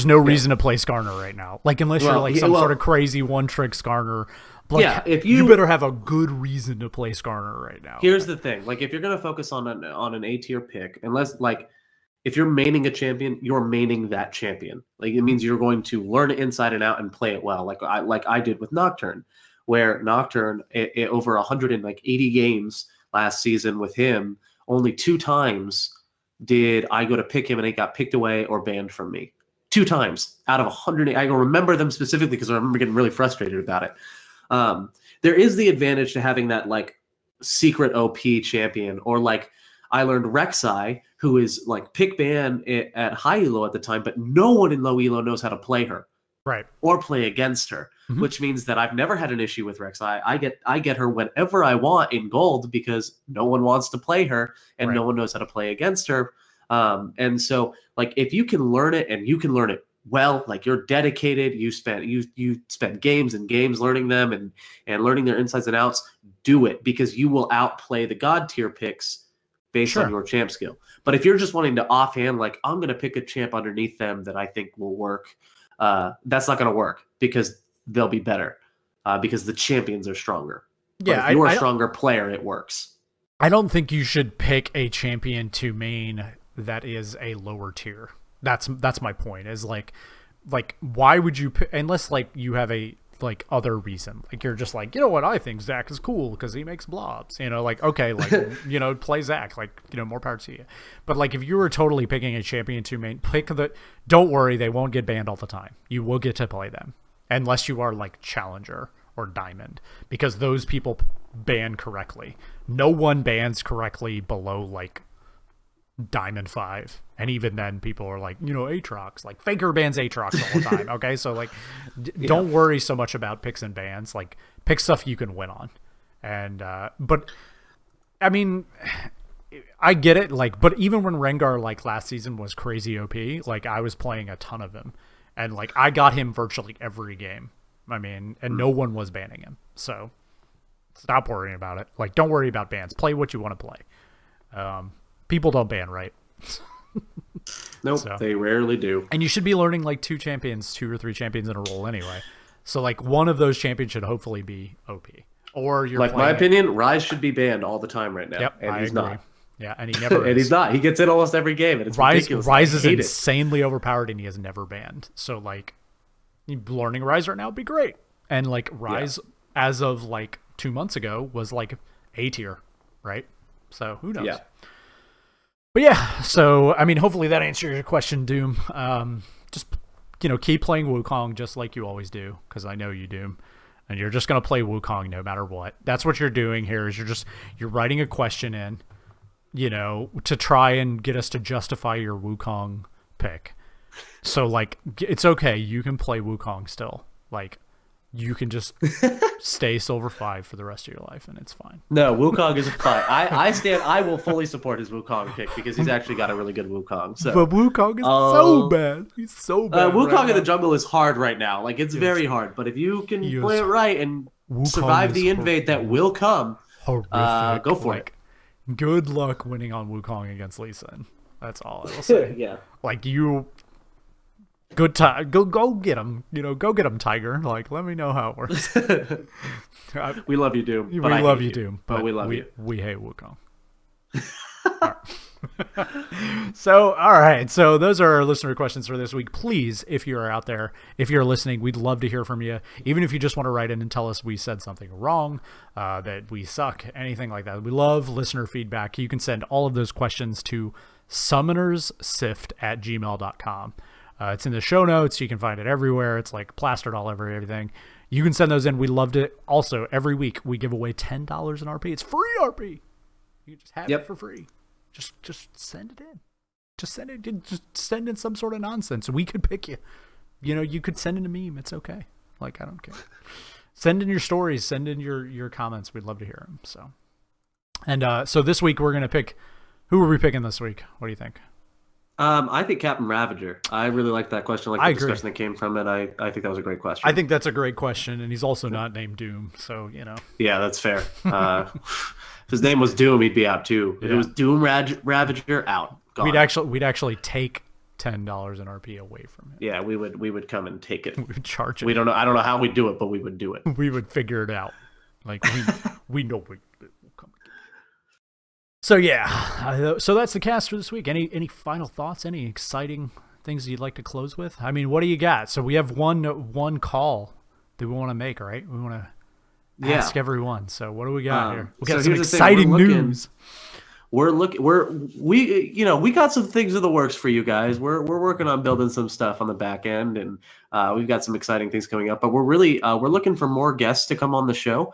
no reason to play Skarner right now. Like unless you're like some sort of crazy one-trick Skarner. Like, if you better have a good reason to play Skarner right now. Here's the thing: like if you're gonna focus on an A tier pick, unless like. If you're maining a champion, you're maining that champion. Like it means you're going to learn it inside and out and play it well. Like I did with Nocturne, where Nocturne over 180 games last season with him, only 2 times did I go to pick him and he got picked away or banned from me. 2 times out of 100. I remember them specifically because I remember getting really frustrated about it. There is the advantage to having that like secret OP champion, or like I learned Rek'Sai, who is like pick ban at high elo at the time, but no one in low elo knows how to play her, right, or play against her, which means that I've never had an issue with Rek'Sai. I get her whenever I want in gold because no one wants to play her and no one knows how to play against her. And so like if you can learn it and you can learn it well, like you're dedicated, you spend games and games learning them and learning their insides and outs, do it, because you will outplay the god tier picks based on your champ skill. But if you're just wanting to offhand, like, I'm going to pick a champ underneath them that I think will work, that's not going to work, because they'll be better, because the champions are stronger. Yeah, but if you're a stronger player, it works. I don't think you should pick a champion to main that is a lower tier. That's my point. Is like why would you pick, unless like you have a like other reason, like you're just like, you know what, I think Zach is cool because he makes blobs, you know, like, okay, like you know, play Zach, like, you know, more power to you. But like if you were totally picking a champion to main, don't worry, they won't get banned all the time. You will get to play them unless you are like challenger or diamond, because those people ban correctly. No one bans correctly below like Diamond 5, and even then people are like, you know, Aatrox, like Faker bans Aatrox all the time. Okay, so like don't worry so much about picks and bans, like pick stuff you can win on. And but I mean, I get it, like, but even when Rengar like last season was crazy OP, like I was playing a ton of him, and like I got him virtually every game. I mean, and no one was banning him, so stop worrying about it. Like, don't worry about bans, play what you want to play. People don't ban, right? Nope, so, they rarely do. And you should be learning like 2 or 3 champions in a row anyway. So like one of those champions should hopefully be OP. Or you're like, my opinion, Ryze should be banned all the time right now. Yep, and he's not. Yeah, and he never and he's not. He gets in almost every game, and it's ridiculous. Ryze is insanely overpowered, and he is never banned. So like, learning Ryze right now would be great. And like Ryze, as of like 2 months ago, was like A tier, right? So who knows? Yeah. But yeah, so I mean, hopefully that answers your question, Doom. Just, you know, keep playing Wukong just like you always do, because I know you do, and you're just gonna play Wukong no matter what. That's what you're doing here. Is you're writing a question in, you know, to try and get us to justify your Wukong pick. So like, it's okay. You can play Wukong still. Like, you can just stay silver 5 for the rest of your life, and it's fine. No, Wukong is a 5. I will fully support his Wukong pick, because he's actually got a really good Wukong. So. But Wukong is so bad. He's so bad. Wukong in the jungle is hard right now. Like, it's very hard. But if you can play it right and survive the invade that will come, go for it. Good luck winning on Wukong against Lee Sin. That's all I will say. Yeah. Like, you... Good time. Go get him. You know, go get him, Tiger. Like, let me know how it works. We love you, Doom. We love you, Doom. But we love you. We hate Wukong. So, all right. So those are our listener questions for this week. Please, if you're out there, if you're listening, we'd love to hear from you. Even if you just want to write in and tell us we said something wrong, that we suck, anything like that. We love listener feedback. You can send all of those questions to summonerssift@gmail.com. It's in the show notes. You can find it everywhere. It's like plastered all over everything. You can send those in. We loved it. Also, every week we give away $10 in RP. It's free RP. You can just have it for free. Just send it in. Just send it. Just send in some sort of nonsense. We could pick you. You know, you could send in a meme. It's okay. Like, I don't care. Send in your stories. Send in your comments. We'd love to hear them. So, and so this week we're gonna pick. Who are we picking this week? What do you think? I think Captain Ravager. I really like that question. I like the discussion that came from it. I think that was a great question. I think that's a great question, and he's also not named Doom, so you know. Yeah, that's fair. If his name was Doom, he'd be out too. If it was Doom Ravager, out. Gone. We'd actually take $10 in RP away from him. Yeah, we would come and take it. We would charge it. I don't know how we'd do it, but we would do it. We would figure it out. Like we know we. So yeah, so that's the cast for this week. Any final thoughts? Any exciting things you'd like to close with? I mean, what do you got? So we have one call that we want to make, right? We want to ask everyone. So what do we got here? We got some exciting news. We got some things in the works for you guys. We're working on building some stuff on the back end, and we've got some exciting things coming up. But we're looking for more guests to come on the show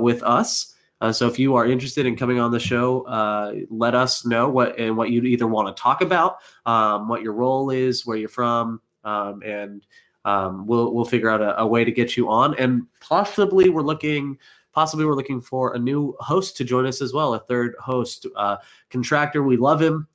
with us. So if you are interested in coming on the show, let us know what you either want to talk about, what your role is, where you're from, and we'll figure out a way to get you on. And possibly we're looking for a new host to join us as well, a third host. Contractor, we love him.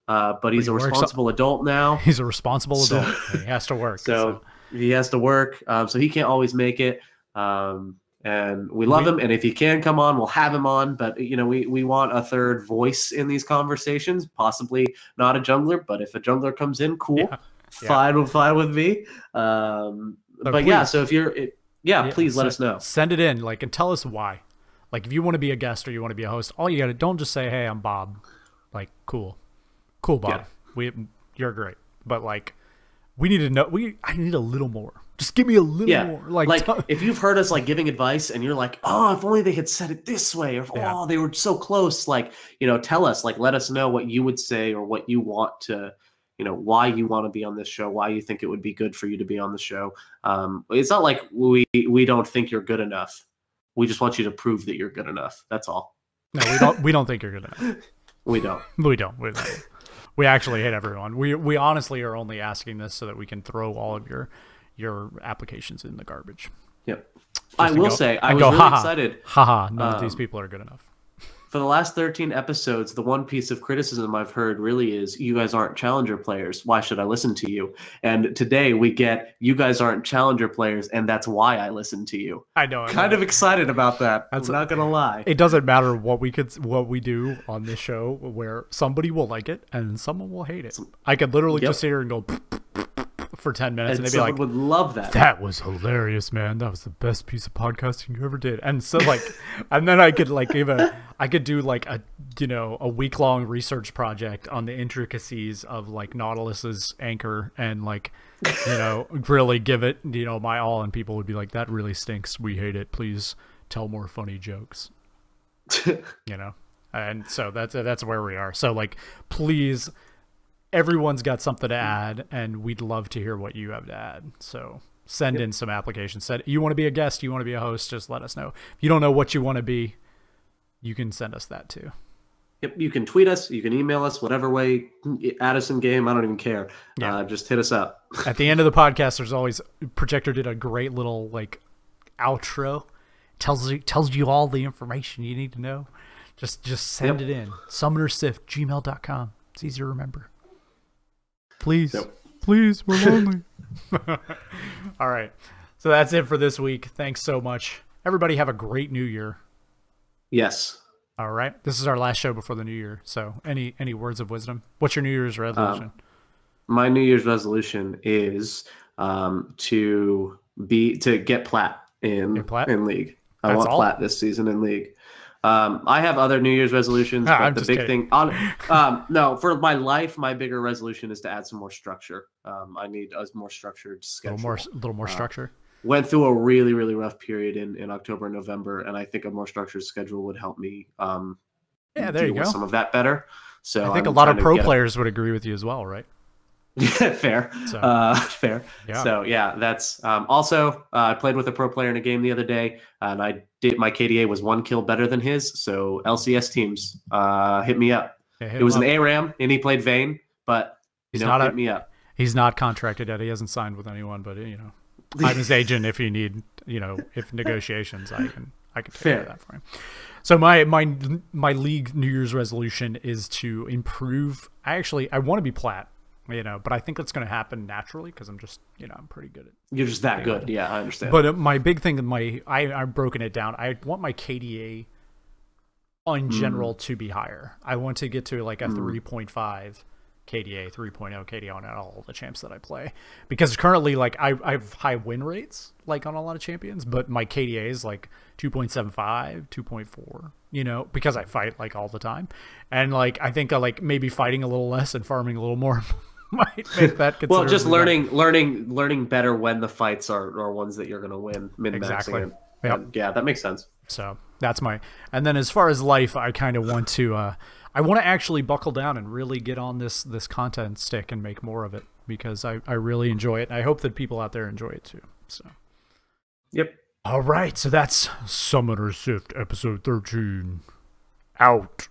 but he's a responsible adult now. He's a responsible adult. And he has to work. So he has to work. So he can't always make it. And we love him. And if he can come on, we'll have him on. But, we want a third voice in these conversations, possibly not a jungler. But if a jungler comes in, cool. Yeah. Fine with me. But yeah, so if you're please let us know. Send it in, and tell us why. Like, if you want to be a guest or you want to be a host, all you got to, don't just say, hey, I'm Bob. Like, cool, Bob. Yeah. You're great. But we need to know. I need a little more. Just give me a little more. Like if you've heard us giving advice and you're like, oh, if only they had said it this way, or oh, they were so close. Tell us. Let us know what you would say or what you want to. Why you want to be on this show, why you think it would be good for you to be on the show. It's not like we don't think you're good enough. We just want you to prove that you're good enough. That's all. No, we don't think you're good enough. We don't. We actually hate everyone. We honestly are only asking this so that we can throw all of your applications in the garbage. Yep. I will say, I was really excited. Haha, none of these people are good enough. For the last 13 episodes, the one piece of criticism I've heard really is, you guys aren't challenger players. Why should I listen to you? And today we get, you guys aren't challenger players, and that's why I listen to you. I know. Kind of excited about that. I'm not going to lie. It doesn't matter what we do on this show, where somebody will like it and someone will hate it. I could literally just sit here and go for 10 minutes and they'd be like, would love that. That was hilarious, man. That was the best piece of podcasting you ever did. And so and then I could do a week-long research project on the intricacies of Nautilus's anchor and really give it my all, and people would be like, that really stinks, we hate it, please tell more funny jokes. And so that's where we are. So please, everyone's got something to add, and we'd love to hear what you have to add. So send in some applications. You want to be a guest, you want to be a host, just let us know. If you don't know what you want to be, you can send us that too. Yep, you can tweet us, you can email us, whatever way, add us in game, I don't even care. Just hit us up. At the end of the podcast, there's always, Projector did a great little outro. Tells you all the information you need to know. Just send it in. summonersift@gmail.com. It's easy to remember. Please, please, we're lonely. All right. So that's it for this week. Thanks so much. Everybody have a great new year. Yes. All right. This is our last show before the new year. So any words of wisdom? What's your New Year's resolution? My New Year's resolution is to get plat in League. I want plat this season in League. I have other New Year's resolutions, but the big thing for my life, my bigger resolution is to add some more structure. I need a more structured schedule. A little more structure. Went through a really, really rough period in October and November, and I think a more structured schedule would help me there you go. Some of that better. So I think a lot of pro players would agree with you as well, right? Fair. Fair. Yeah. So yeah, that's also I played with a pro player in a game the other day, and my KDA was 1 kill better than his. So LCS teams hit me up. It was an ARAM, and he played Vayne, but hit me up. He's not contracted yet. He hasn't signed with anyone, but I'm his agent if you need if negotiations, I can take care of that for him. So my League New Year's resolution is to improve. I want to be plat. But I think that's going to happen naturally because I'm just, I'm pretty good at. You're just that good. Yeah, I understand. But my big thing, I've broken it down. I want my KDA in general to be higher. I want to get to a 3.5 KDA, 3.0 KDA on all the champs that I play. Because currently, I have high win rates, on a lot of champions, but my KDA is 2.75, 2.4, because I fight all the time. And I think maybe fighting a little less and farming a little more might make that considerably well, just learning better when the fights are ones that you're going to win, min-maxing. Exactly. Yeah, that makes sense. So that's and then as far as life, I kind of want to I want to actually buckle down and really get on this content stick and make more of it, because I really enjoy it. I hope that people out there enjoy it too. So yep. All right, so that's Summoner Sift episode 13 out.